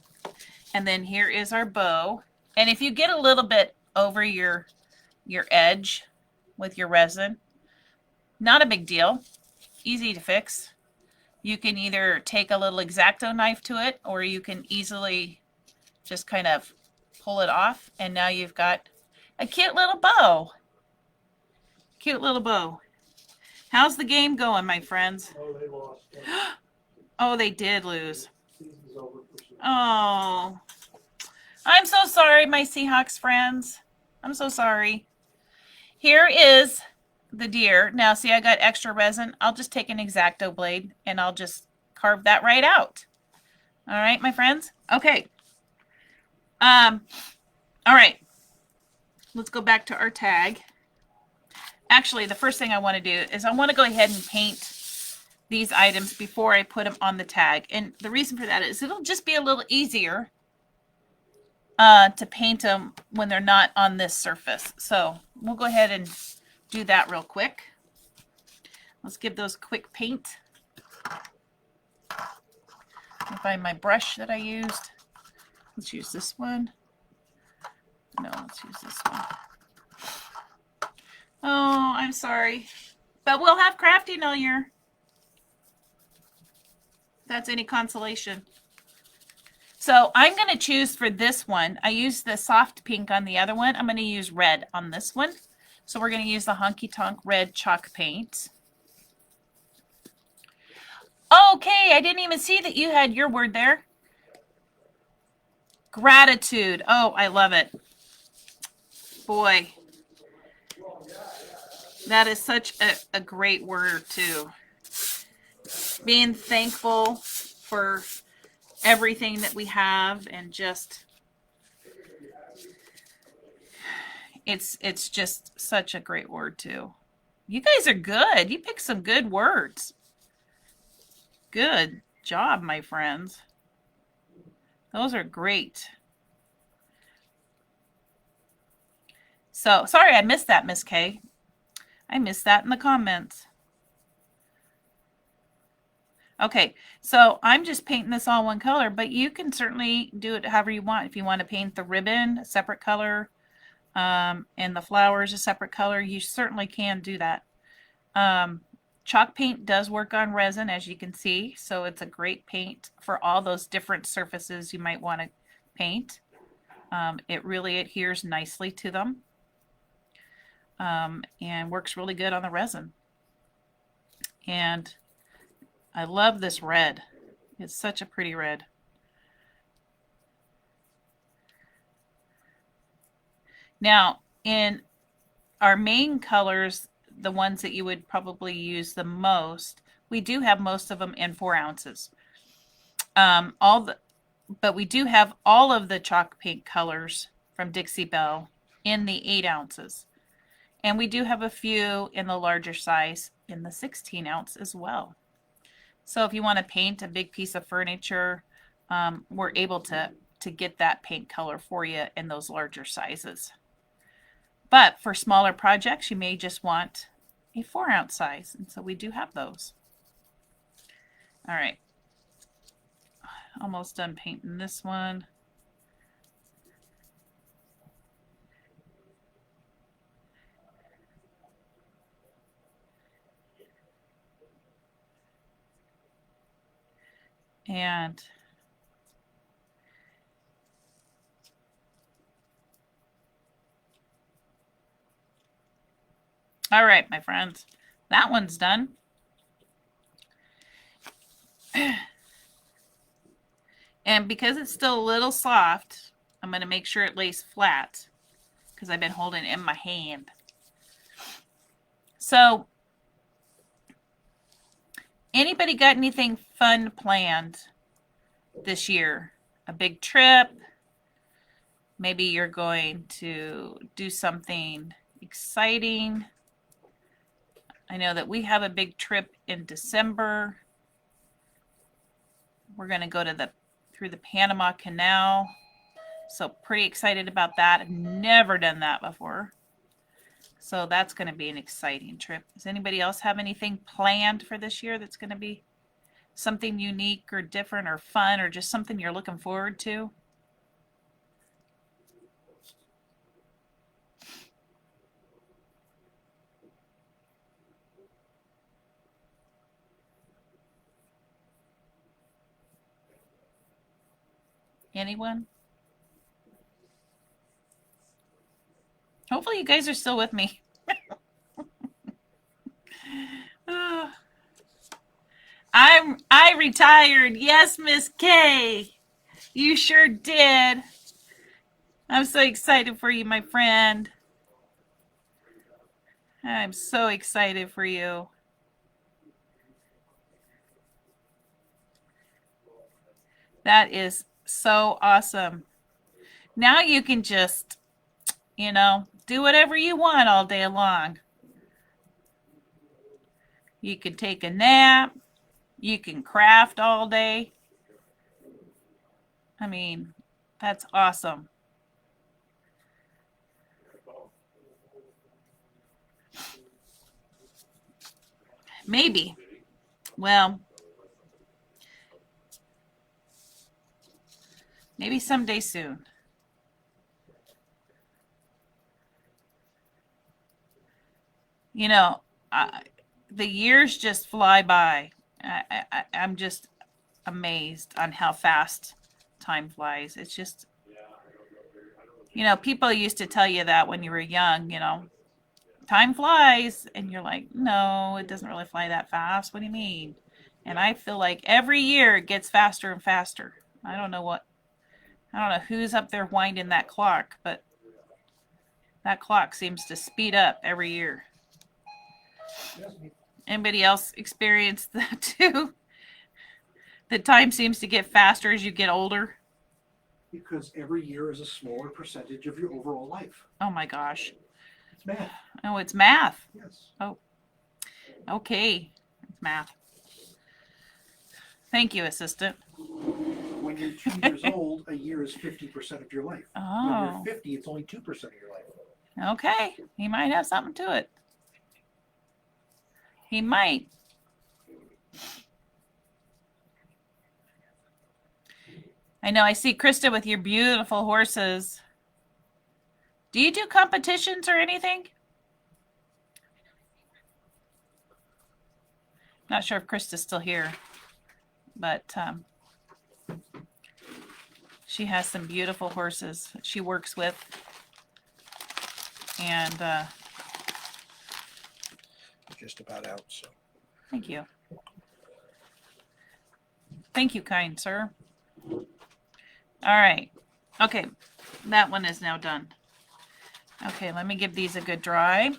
And then here is our bow. And if you get a little bit over your edge with your resin, not a big deal, easy to fix. You can either take a little X-Acto knife to it, or you can easily just kind of pull it off, and now you've got a cute little bow. Cute little bow. How's the game going, my friends? Oh, they lost. Oh, they did lose. Season's over for some. Oh, I'm so sorry, my Seahawks friends. I'm so sorry. Here is the deer. Now, see, I got extra resin. I'll just take an X-Acto blade and I'll just carve that right out. All right, my friends. Okay. All right. Let's go back to our tag. Actually, the first thing I want to do is I want to go ahead and paint these items before I put them on the tag. And the reason for that is it'll just be a little easier to paint them when they're not on this surface. So we'll go ahead and do that real quick. Let's give those a quick paint. I'll find my brush that I used. Let's use this one. No, let's use this one. Oh, I'm sorry. But we'll have crafting all year. If that's any consolation. So I'm going to choose for this one. I used the soft pink on the other one. I'm going to use red on this one. So we're going to use the Honky Tonk Red Chalk Paint. Okay, I didn't even see that you had your word there. Gratitude. Oh, I love it. Boy, that is such a great word too. Being thankful for everything that we have, and just it's just such a great word too. You guys are good. You picked some good words. Good job, my friends. Those are great. So, sorry I missed that, Miss Kay. I missed that in the comments. Okay, so I'm just painting this all one color, but you can certainly do it however you want. If you want to paint the ribbon a separate color, and the flowers a separate color, you certainly can do that. Chalk paint does work on resin, as you can see, so it's a great paint for all those different surfaces you might want to paint. It really adheres nicely to them, and works really good on the resin. And I love this red. It's such a pretty red. Now, in our main colors, the ones that you would probably use the most, we do have most of them in 4 ounces. But we do have all of the chalk paint colors from Dixie Belle in the 8 ounces. And we do have a few in the larger size in the 16 ounce as well. So if you want to paint a big piece of furniture, we're able to get that paint color for you in those larger sizes. But for smaller projects, you may just want a 4 ounce size. And so we do have those. All right. Almost done painting this one. And all right, my friends, that one's done. And because it's still a little soft, I'm going to make sure it lays flat because I've been holding it in my hand. So, anybody got anything fun planned this year? A big trip? Maybe you're going to do something exciting. I know that we have a big trip in December. We're going to go to through the Panama Canal. So pretty excited about that. I've never done that before. So that's going to be an exciting trip. Does anybody else have anything planned for this year that's going to be Something unique or different or fun or just something you're looking forward to? Anyone? Hopefully you guys are still with me. I retired. Yes, Miss K. You sure did. I'm so excited for you, my friend. I'm so excited for you. That is so awesome. Now you can just, do whatever you want all day long. You can take a nap. You can craft all day. I mean, that's awesome. Maybe. Well, maybe someday soon. You know, the years just fly by. I'm just amazed on how fast time flies. It's just, people used to tell you that when you were young, time flies. And you're like, no, it doesn't really fly that fast. What do you mean? And I feel like every year it gets faster and faster. I don't know who's up there winding that clock, but that clock seems to speed up every year. Anybody else experience that too? The time seems to get faster as you get older. Because every year is a smaller percentage of your overall life. Oh my gosh. It's math. Oh, it's math. Yes. Oh, okay. It's math. Thank you, assistant. When you're 2 years old, a year is 50% of your life. Oh. When you're 50, it's only 2% of your life. Okay. He might have something to it. He might. I know. I see Krista with your beautiful horses. Do you do competitions or anything? Not sure if Krista's still here, but she has some beautiful horses that she works with. And Just about out, so. thank you. Thank you, kind sir. All right. Okay. That one is now done. Okay, let me give these a good dry.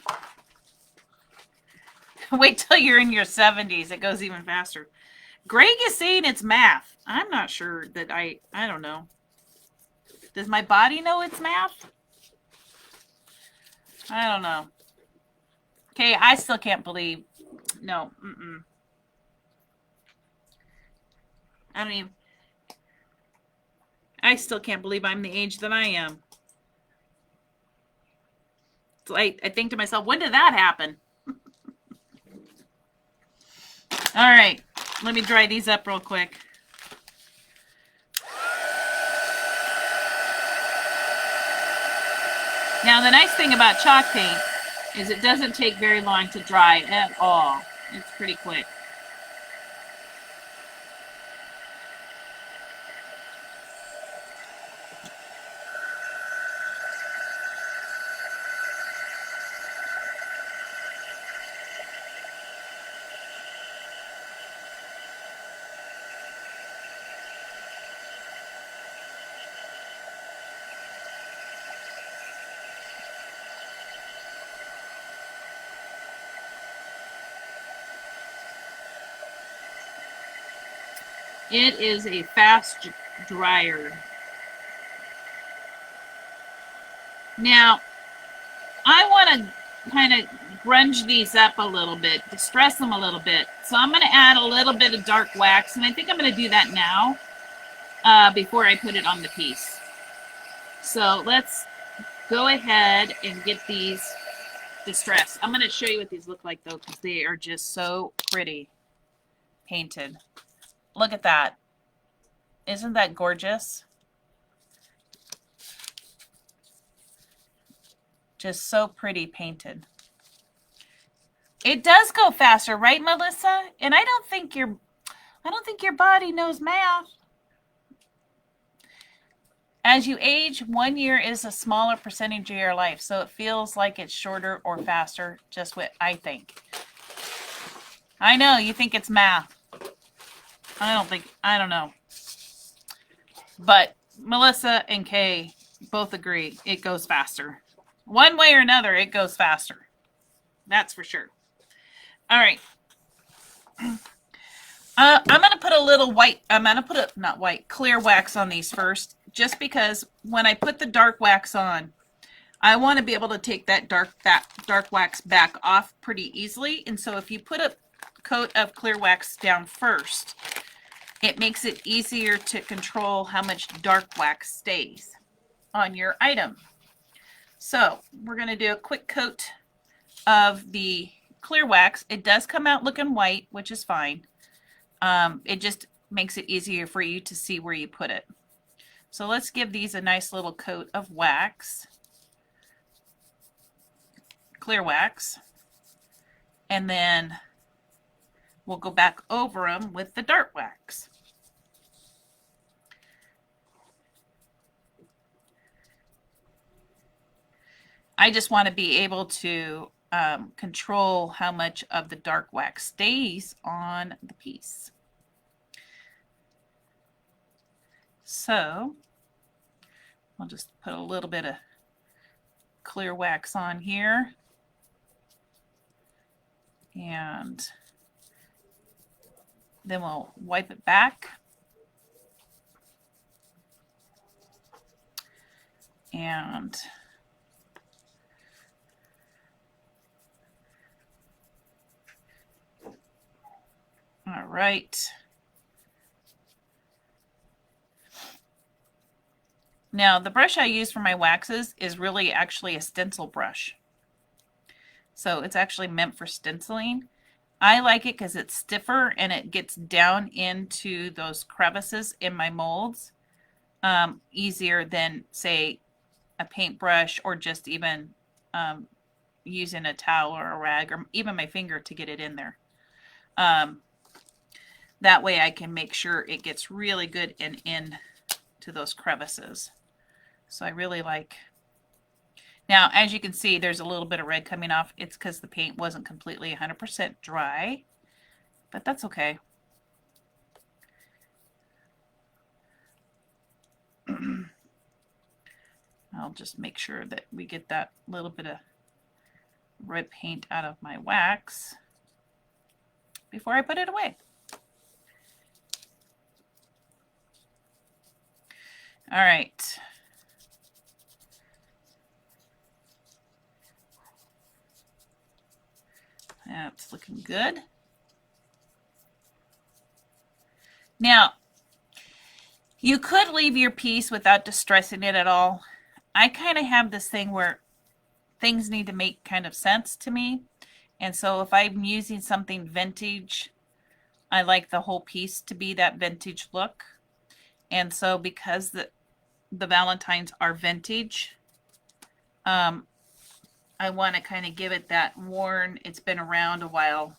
Wait till you're in your 70s. It goes even faster. Greg is saying it's math. I'm not sure that I don't know. Does my body know it's math? I don't know. Okay, I still can't believe. No. I don't even. I still can't believe I'm the age that I am. So I think to myself, when did that happen? All right, let me dry these up real quick. Now, the nice thing about chalk paint is it doesn't take very long to dry at all. It's pretty quick. It is a fast dryer. Now, I want to kind of grunge these up a little bit, distress them a little bit. So I'm going to add a little bit of dark wax, and I think I'm going to do that now before I put it on the piece. So let's go ahead and get these distressed. I'm going to show you what these look like, though, because they are just so pretty painted. Look at that. Isn't that gorgeous? Just so pretty painted. It does go faster, right, Melissa? And I don't think your body knows math. As you age, 1 year is a smaller percentage of your life, so it feels like it's shorter or faster, just what I think. I know, you think it's math. I don't know. But Melissa and Kay both agree it goes faster. One way or another, it goes faster. That's for sure. All right. I'm going to put a little white, not white, clear wax on these first, just because when I put the dark wax on, I want to be able to take that dark wax back off pretty easily. And so if you put a coat of clear wax down first, it makes it easier to control how much dark wax stays on your item. So we're going to do a quick coat of the clear wax. It does come out looking white, which is fine. It just makes it easier for you to see where you put it. So let's give these a nice little coat of wax, clear wax, and then we'll go back over them with the dark wax. I just want to be able to control how much of the dark wax stays on the piece. So I'll just put a little bit of clear wax on here. And then we'll wipe it back. And all right. Now, the brush I use for my waxes is really actually a stencil brush. So it's actually meant for stenciling. I like it because it's stiffer and it gets down into those crevices in my molds easier than, say, a paintbrush or just even using a towel or a rag or even my finger to get it in there. That way I can make sure it gets really good and in to those crevices. So I really like. Now, as you can see, there's a little bit of red coming off. It's because the paint wasn't completely 100% dry, but that's okay. I'll just make sure that we get that little bit of red paint out of my wax before I put it away. All right. That's looking good. Now, you could leave your piece without distressing it at all. I kind of have this thing where things need to make kind of sense to me. And so if I'm using something vintage, I like the whole piece to be that vintage look. And so because the Valentines are vintage, I want to kind of give it that worn, it's been around a while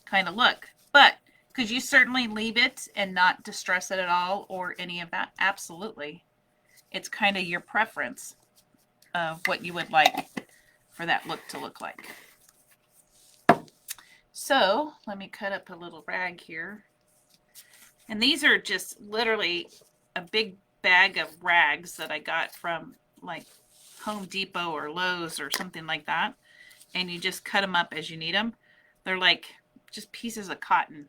kind of look. But could you certainly leave it and not distress it at all or any of that? Absolutely. It's kind of your preference of what you would like for that look to look like. So let me cut up a little rag here. And these are just literally a big bag of rags that I got from like Home Depot or Lowe's or something like that. And you just cut them up as you need them. They're like just pieces of cotton,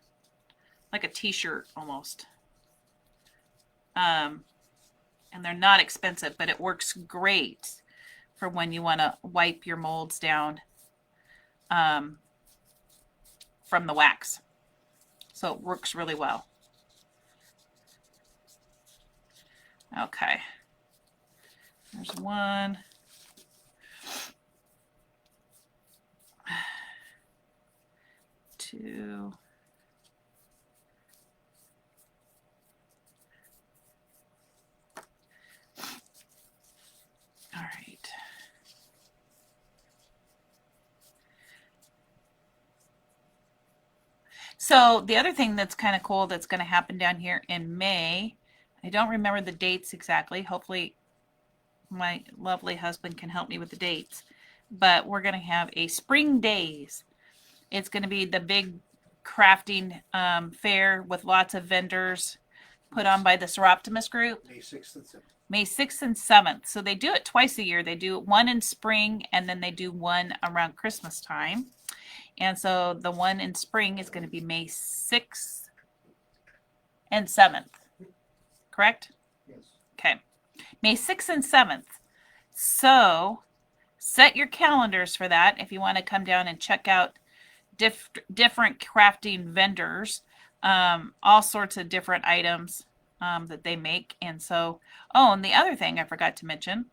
like a t-shirt almost. And they're not expensive, but it works great for when you want to wipe your molds down from the wax. So it works really well. Okay. There's one. Two. So the other thing that's kind of cool that's going to happen down here in May, I don't remember the dates exactly. Hopefully my lovely husband can help me with the dates. But we're going to have a spring days. It's going to be the big crafting fair with lots of vendors put on by the Seroptimus group. May 6th and 7th. May 6th and 7th. So they do it twice a year. They do one in spring and then they do one around Christmas time. And so the one in spring is going to be May 6th and 7th. Correct? Yes. Okay. May 6th and 7th. So set your calendars for that if you want to come down and check out different crafting vendors, all sorts of different items that they make. And so, oh, and the other thing I forgot to mention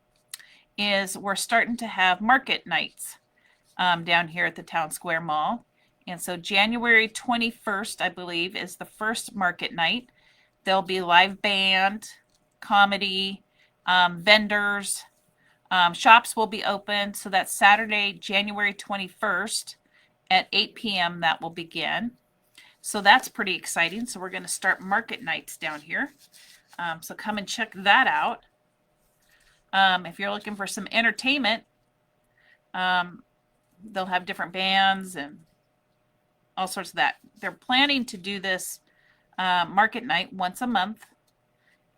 is we're starting to have market nights down here at the Town Square Mall. And so January 21st, I believe, is the first market night. There'll be live band, comedy, vendors, shops will be open. So that's Saturday, January 21st at 8 p.m. that will begin. So that's pretty exciting. So we're going to start market nights down here. So come and check that out. If you're looking for some entertainment, they'll have different bands and all sorts of that. They're planning to do this market night once a month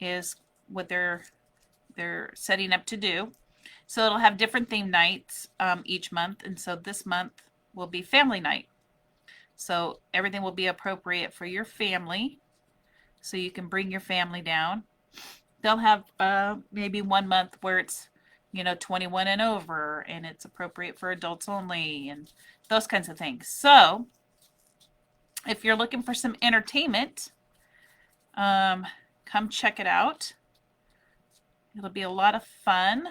is what they're setting up to do. So it'll have different theme nights each month. And so this month will be family night. So everything will be appropriate for your family. So you can bring your family down. They'll have maybe 1 month where it's, 21 and over and it's appropriate for adults only and those kinds of things. So if you're looking for some entertainment, come check it out. It'll be a lot of fun.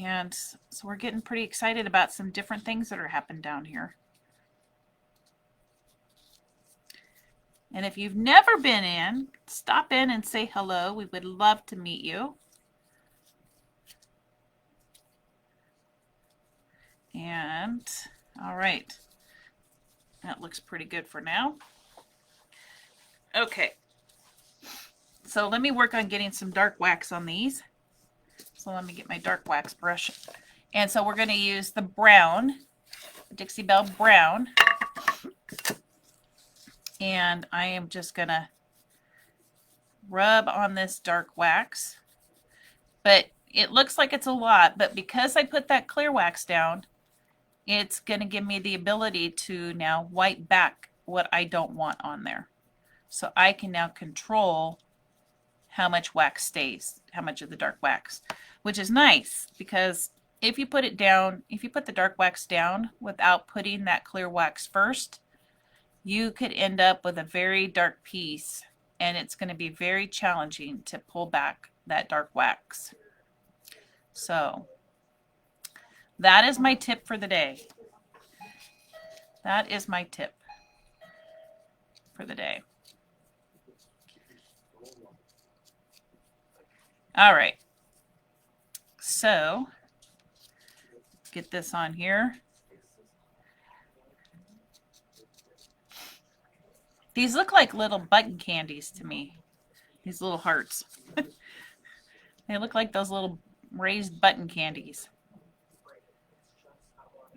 And so we're getting pretty excited about some different things that are happening down here. And if you've never been in, stop in and say hello. We would love to meet you. And all right, that looks pretty good for now. Okay, so let me work on getting some dark wax on these. So let me get my dark wax brush. And so we're going to use the brown, Dixie Belle brown. And I am just going to rub on this dark wax. But it looks like it's a lot, but because I put that clear wax down, it's going to give me the ability to now wipe back what I don't want on there. So I can now control how much wax stays, how much of the dark wax, which is nice because if you put it down, if you put the dark wax down without putting that clear wax first, you could end up with a very dark piece and it's going to be very challenging to pull back that dark wax. So that is my tip for the day. That is my tip for the day. All right. So get this on here. These look like little button candies to me. These little hearts. They look like those little raised button candies.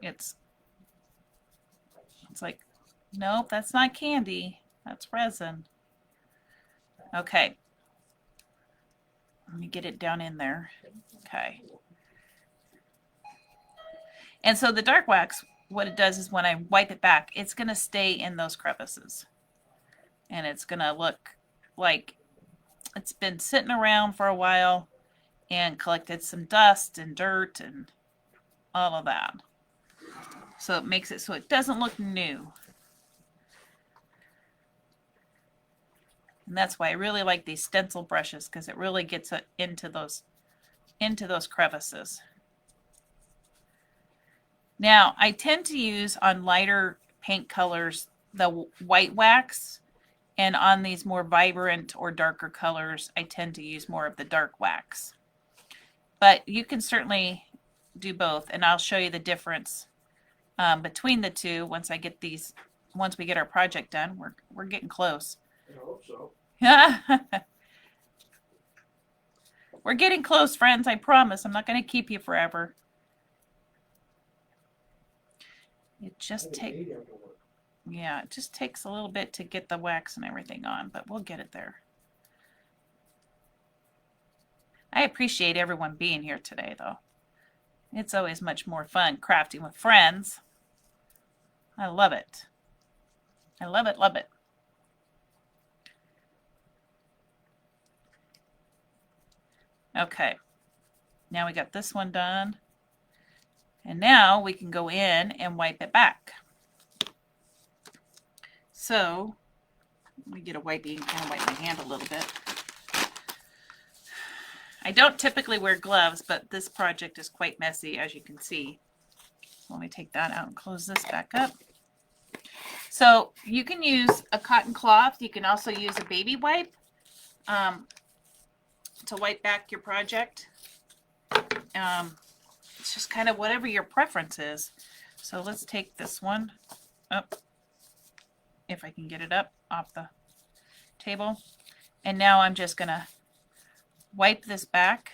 It's like, nope, that's not candy. That's resin. Okay. Let me get it down in there. Okay. And so the dark wax, what it does is when I wipe it back, it's going to stay in those crevices. And it's going to look like it's been sitting around for a while and collected some dust and dirt and all of that. So it makes it so it doesn't look new. And that's why I really like these stencil brushes because it really gets into those crevices. Now, I tend to use on lighter paint colors the white wax, and on these more vibrant or darker colors, I tend to use more of the dark wax. But you can certainly do both, and I'll show you the difference between the two once I get these once we get our project done. We're getting close. I hope so. We're getting close, friends. I promise. I'm not going to keep you forever. It just takes, yeah, it just takes a little bit to get the wax and everything on, but we'll get it there. I appreciate everyone being here today, though. It's always much more fun crafting with friends. I love it. I love it, love it. Okay, now we got this one done. And now we can go in and wipe it back. So, let me get a wipey and kind of wipe my hand a little bit. I don't typically wear gloves, but this project is quite messy, as you can see. Let me take that out and close this back up. So you can use a cotton cloth. You can also use a baby wipe to wipe back your project. It's just kind of whatever your preference is. So let's take this one up, if I can get it up off the table. And now I'm just going to wipe this back.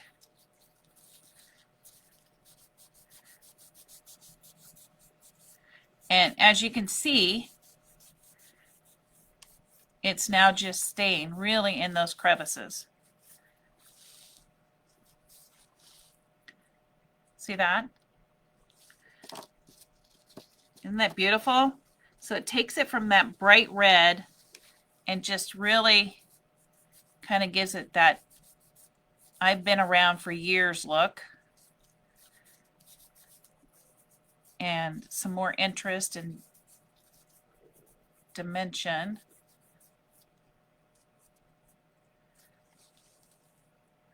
And as you can see, it's now just staying really in those crevices. See that? Isn't that beautiful? So it takes it from that bright red and just really kind of gives it that I've been around for years look. And some more interest and dimension.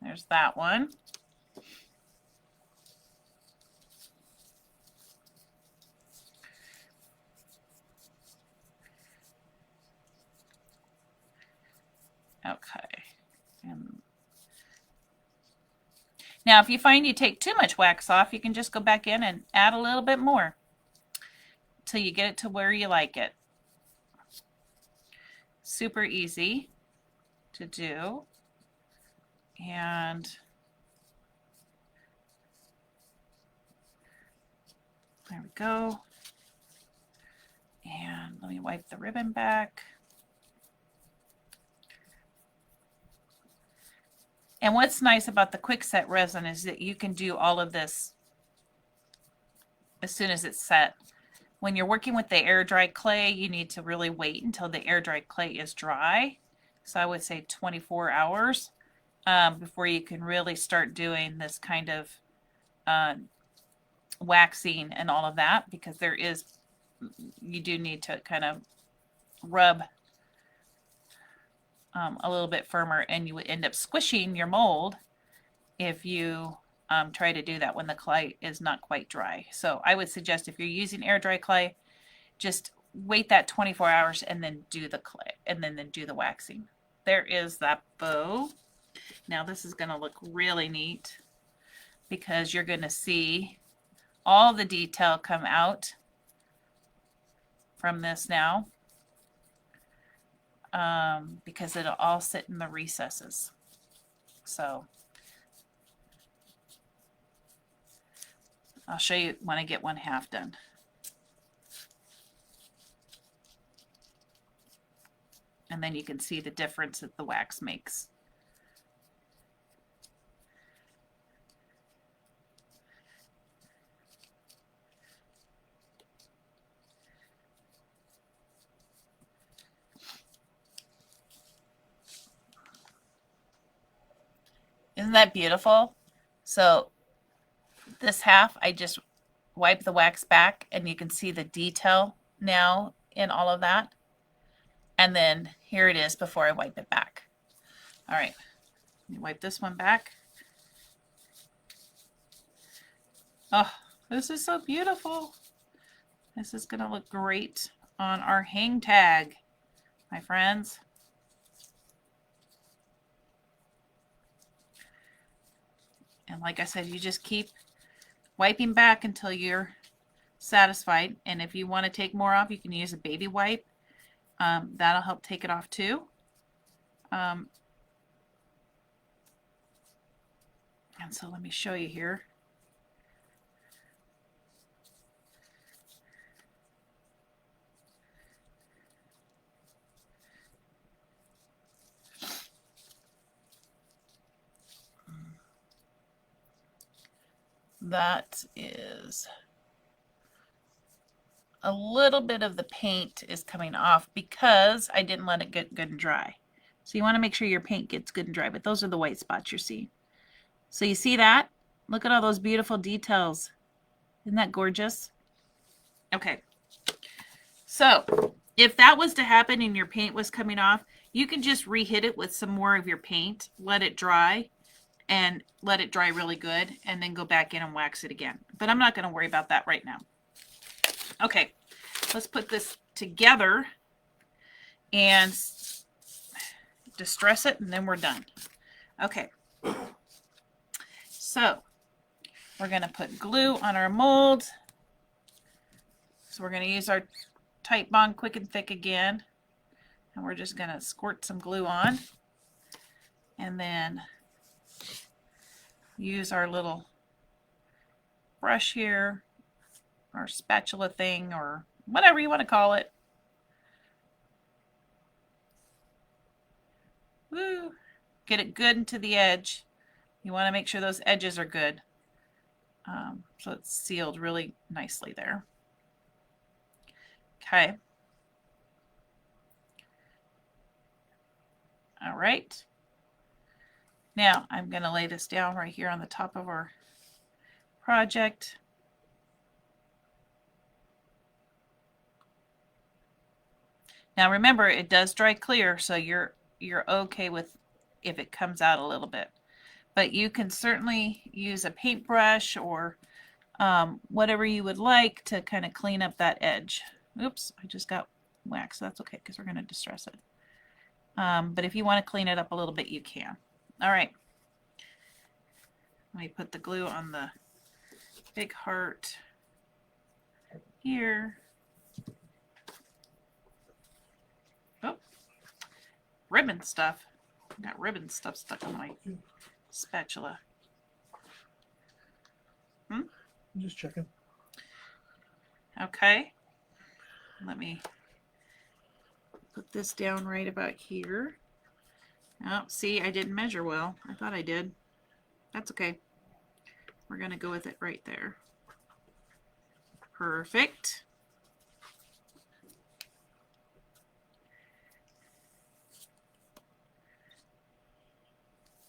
There's that one. Okay. And now, if you find you take too much wax off, you can just go back in and add a little bit more till you get it to where you like it. Super easy to do. And there we go. And let me wipe the ribbon back. And what's nice about the quick set resin is that you can do all of this as soon as it's set. When you're working with the air dry clay, you need to really wait until the air dry clay is dry. So I would say 24 hours before you can really start doing this kind of waxing and all of that, because you do need to kind of rub a little bit firmer, and you would end up squishing your mold if you try to do that when the clay is not quite dry. So I would suggest, if you're using air dry clay, just wait that 24 hours and then do the clay, and then do the waxing. There is that bow. Now this is going to look really neat because you're going to see all the detail come out from this now. Because it'll all sit in the recesses. So I'll show you when I get one half done. And then you can see the difference that the wax makes. Isn't that beautiful? So this half, I just wipe the wax back, and you can see the detail now in all of that. And then here it is before I wipe it back. All right, let me wipe this one back. Oh, this is so beautiful. This is going to look great on our hang tag, my friends. And like I said, you just keep wiping back until you're satisfied. And if you want to take more off, you can use a baby wipe. That'll help take it off too. And so let me show you here. That is a little bit of the paint is coming off because I didn't let it get good and dry. So you want to make sure your paint gets good and dry, but those are the white spots you're seeing. So you see that? Look at all those beautiful details. Isn't that gorgeous? Okay. So if that was to happen and your paint was coming off, you can just re-hit it with some more of your paint, let it dry, and let it dry really good, and then go back in and wax it again. But I'm not going to worry about that right now. Okay, let's put this together and distress it, and then we're done. Okay, so we're going to put glue on our mold. So we're going to use our Tight Bond Quick and Thick again, and we're just going to squirt some glue on, and then use our little brush here, or spatula thing, or whatever you want to call it. Woo! Get it good into the edge. You want to make sure those edges are good. So it's sealed really nicely there. Okay. All right. Now I'm going to lay this down right here on the top of our project. Now remember, it does dry clear, so you're okay with if it comes out a little bit. But you can certainly use a paintbrush or whatever you would like to kind of clean up that edge. Oops, I just got wax. That's okay because we're going to distress it. But if you want to clean it up a little bit, you can. All right. Let me put the glue on the big heart here. Oh, ribbon stuff. I got ribbon stuff stuck on my spatula. I'm just checking. Okay. Let me put this down right about here. Oh, see, I didn't measure well. I thought I did. That's okay. We're going to go with it right there. Perfect.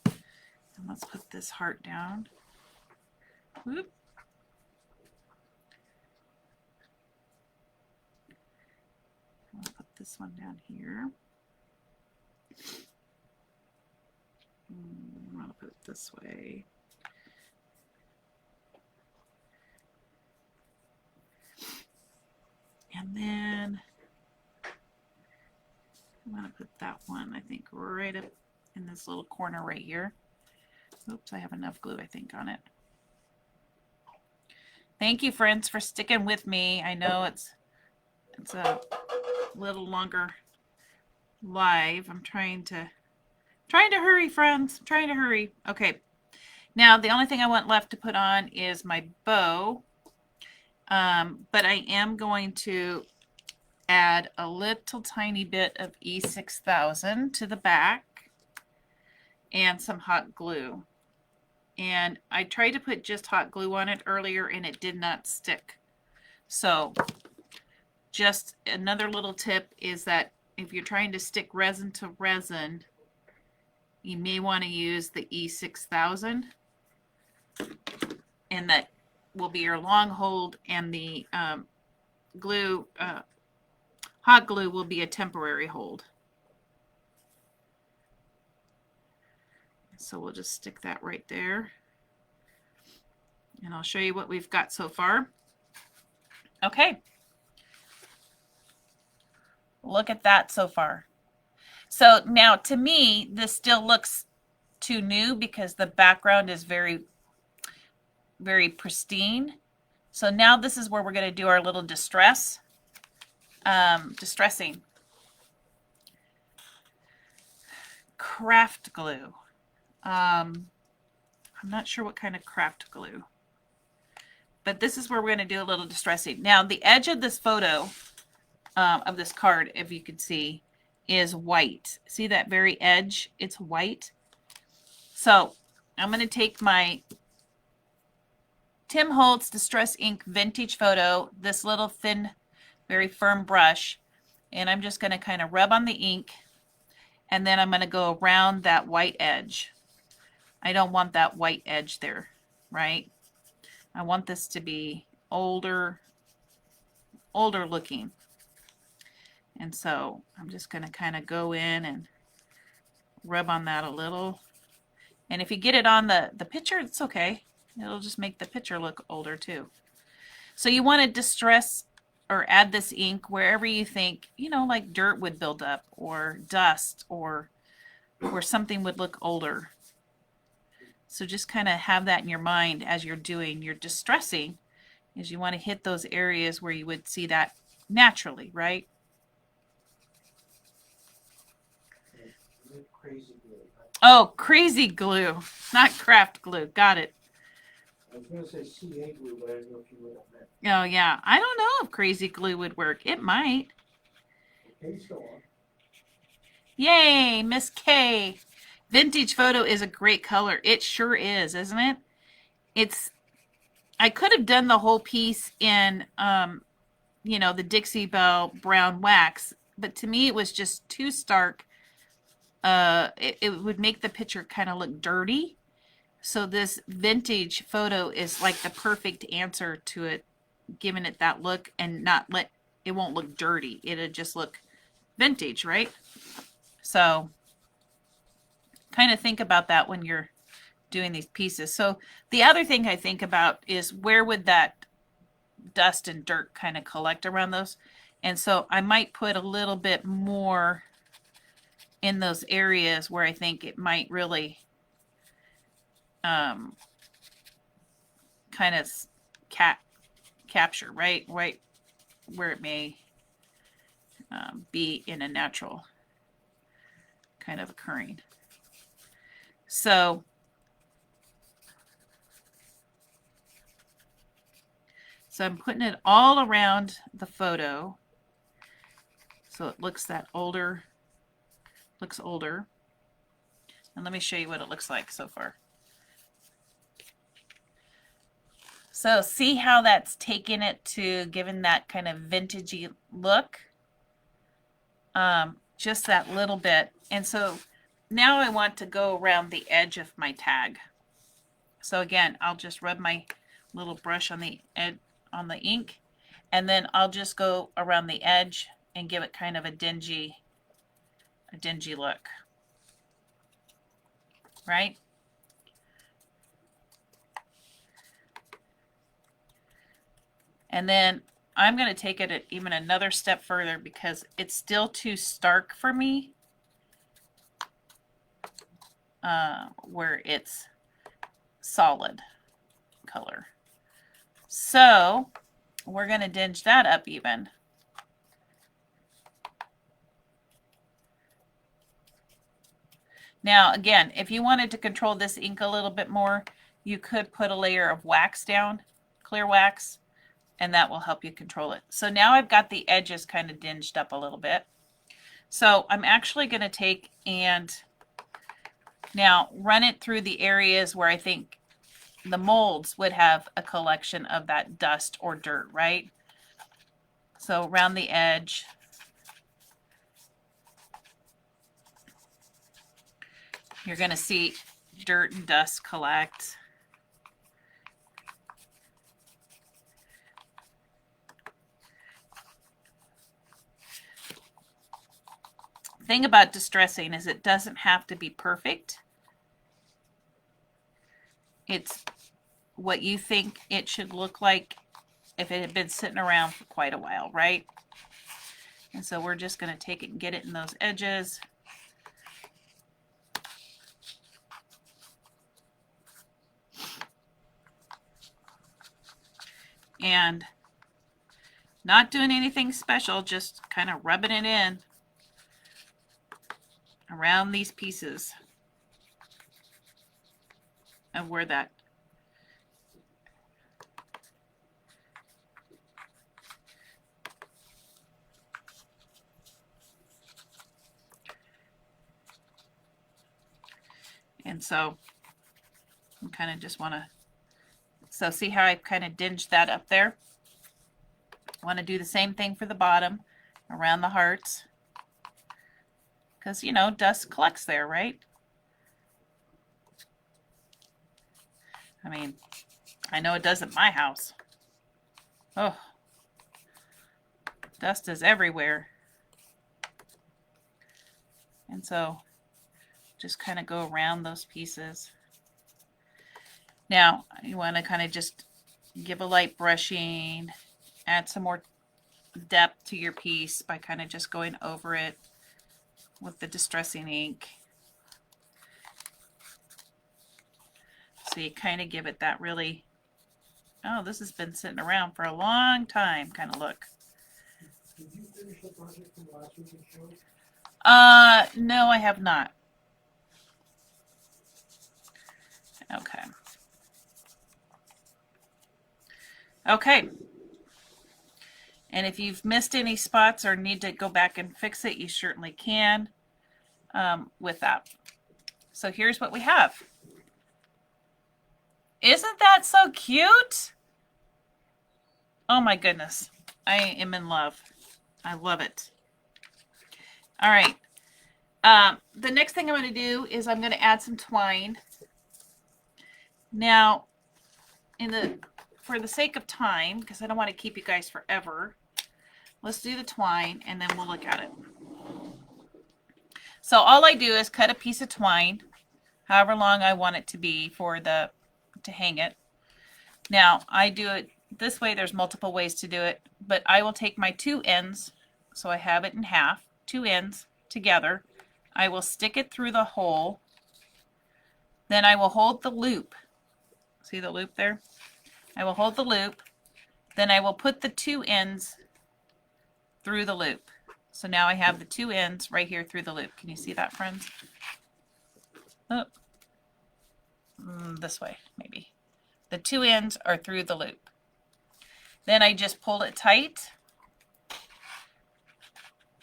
And let's put this heart down. Whoop. I'll put this one down here. I'm going to put it this way. And then I'm going to put that one, I think, right up in this little corner right here. Oops, I have enough glue, I think, on it. Thank you, friends, for sticking with me. I know it's a little longer live. I'm trying to hurry, friends. I'm trying to hurry. Okay. Now, the only thing I want left to put on is my bow. But I am going to add a little tiny bit of E6000 to the back and some hot glue. And I tried to put just hot glue on it earlier and it did not stick. So just another little tip is that if you're trying to stick resin to resin, you may want to use the E6000, and that will be your long hold, and the glue, hot glue will be a temporary hold. So we'll just stick that right there. And I'll show you what we've got so far. Okay. Look at that so far. So now to me, this still looks too new because the background is very, very pristine. So now this is where we're going to do our little distressing. Craft glue. I'm not sure what kind of craft glue, but this is where we're going to do a little distressing. Now the edge of this photo, of this card, if you can see, is white. See that very edge? It's white. So I'm going to take my Tim Holtz Distress Ink Vintage Photo, this little thin, very firm brush, and I'm just going to kind of rub on the ink, and then I'm going to go around that white edge. I don't want that white edge there, right? I want this to be older looking. And so I'm just going to kind of go in and rub on that a little. And if you get it on the picture, it's okay. It'll just make the picture look older too. So you want to distress or add this ink wherever you think, you know, like dirt would build up or dust or where something would look older. So just kind of have that in your mind as you're doing your distressing, is you want to hit those areas where you would see that naturally, right? Crazy glue. Oh, crazy glue, not craft glue. Got it. I was going to say CA glue, but I didn't know if you would have meant. Oh, yeah. I don't know if crazy glue would work. It might. Okay, so on. Yay, Miss K. Vintage Photo is a great color. It sure is, isn't it? I could have done the whole piece in, you know, the Dixie Belle brown wax, but to me it was just too stark. It would make the picture kind of look dirty. So this Vintage Photo is like the perfect answer to it, giving it that look and it won't look dirty. It'll just look vintage, right? So kind of think about that when you're doing these pieces. So the other thing I think about is where would that dust and dirt kind of collect around those? And so I might put a little bit more in those areas where I think it might really kind of capture, right where it may be in a natural kind of occurring. So I'm putting it all around the photo so it looks older. And let me show you what it looks like so far. So see how that's taken it to giving that kind of vintagey look? Just that little bit. And so now I want to go around the edge of my tag. So again, I'll just rub my little brush on the ink, and then I'll just go around the edge and give it kind of a dingy look, right? And then I'm going to take it even another step further because it's still too stark for me where it's solid color. So we're going to dinge that up even. Now, again, if you wanted to control this ink a little bit more, you could put a layer of wax down, clear wax, and that will help you control it. So now I've got the edges kind of dinged up a little bit. So I'm actually going to take and now run it through the areas where I think the molds would have a collection of that dust or dirt, right? So around the edge. You're going to see dirt and dust collect. Thing about distressing is it doesn't have to be perfect. It's what you think it should look like if it had been sitting around for quite a while, right? And so we're just going to take it and get it in those edges. and not doing anything special, just kind of rubbing it in around these pieces of where that and so I kind of just want to, so see how I kind of dinged that up there? Want to do the same thing for the bottom around the hearts, because you know dust collects there, right? I mean, I know it does at my house. Oh, dust is everywhere. And so just kind of go around those pieces. Now you want to kind of just give a light brushing, add some more depth to your piece by kind of just going over it with the distressing ink. So you kind of give it that really, oh, this has been sitting around for a long time kind of look. Did you finish the project from last week and show? No, I have not. Okay. Okay. And if you've missed any spots or need to go back and fix it, you certainly can with that. So here's what we have. Isn't that so cute? Oh my goodness. I am in love. I love it. All right. The next thing I'm going to do is I'm going to add some twine. Now, for the sake of time, because I don't want to keep you guys forever, let's do the twine and then we'll look at it. So all I do is cut a piece of twine, however long I want it to be to hang it. Now I do it this way. There's multiple ways to do it, but I will take my two ends, so I have it in half, two ends together. I will stick it through the hole. Then I will hold the loop. See the loop there? I will hold the loop. Then I will put the two ends through the loop. So now I have the two ends right here through the loop. Can you see that, friends? Oh. This way, maybe. The two ends are through the loop. Then I just pull it tight.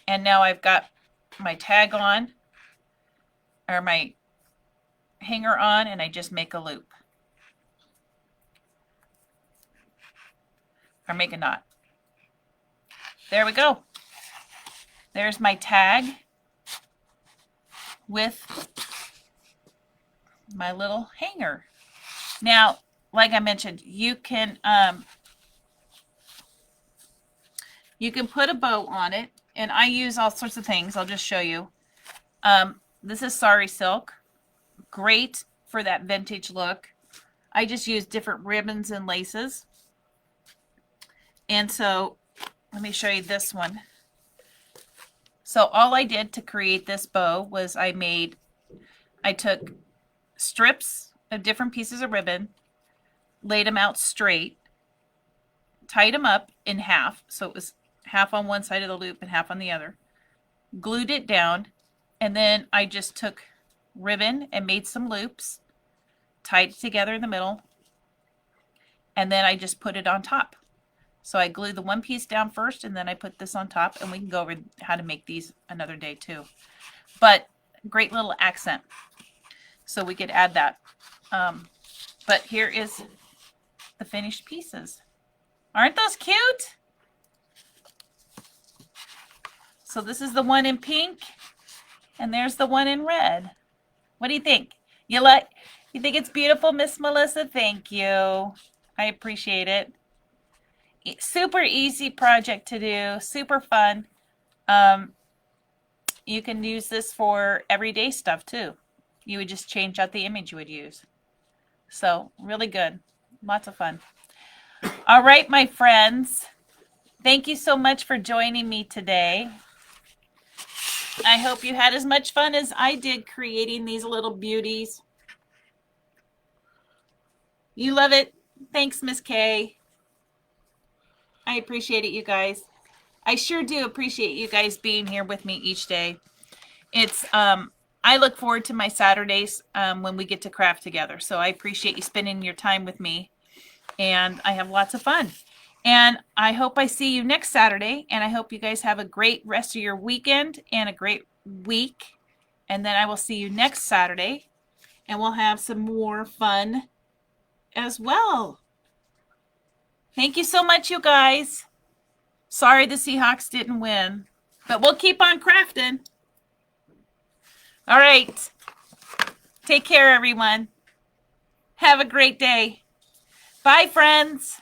And now I've got my tag on, or my hanger on, and I just make a loop. Or make a knot. There we go. There's my tag with my little hanger. Now, like I mentioned, you can put a bow on it, and I use all sorts of things. I'll just show you. This is sari silk, great for that vintage look. I just use different ribbons and laces. And so let me show you this one. So all I did to create this bow was I took strips of different pieces of ribbon, laid them out straight, tied them up in half, so it was half on one side of the loop and half on the other, glued it down, and then I just took ribbon and made some loops, tied it together in the middle, and then I just put it on top. So I glued the one piece down first, and then I put this on top, and we can go over how to make these another day too. But great little accent. So we could add that. But here is the finished pieces. Aren't those cute? So this is the one in pink, and there's the one in red. What do you think? You think it's beautiful, Miss Melissa? Thank you. I appreciate it. Super easy project to do, super fun. You can use this for everyday stuff too. You would just change out the image you would use. So really good, lots of fun. All right, my friends, thank you so much for joining me today. I hope you had as much fun as I did creating these little beauties. You love it. Thanks, Miss Kay. I appreciate it, you guys. I sure do appreciate you guys being here with me each day. It's I look forward to my Saturdays when we get to craft together. So I appreciate you spending your time with me, and I have lots of fun. And I hope I see you next Saturday, and I hope you guys have a great rest of your weekend and a great week. And then I will see you next Saturday, and we'll have some more fun as well. Thank you so much, you guys. Sorry the Seahawks didn't win, but we'll keep on crafting. All right. Take care, everyone. Have a great day. Bye, friends.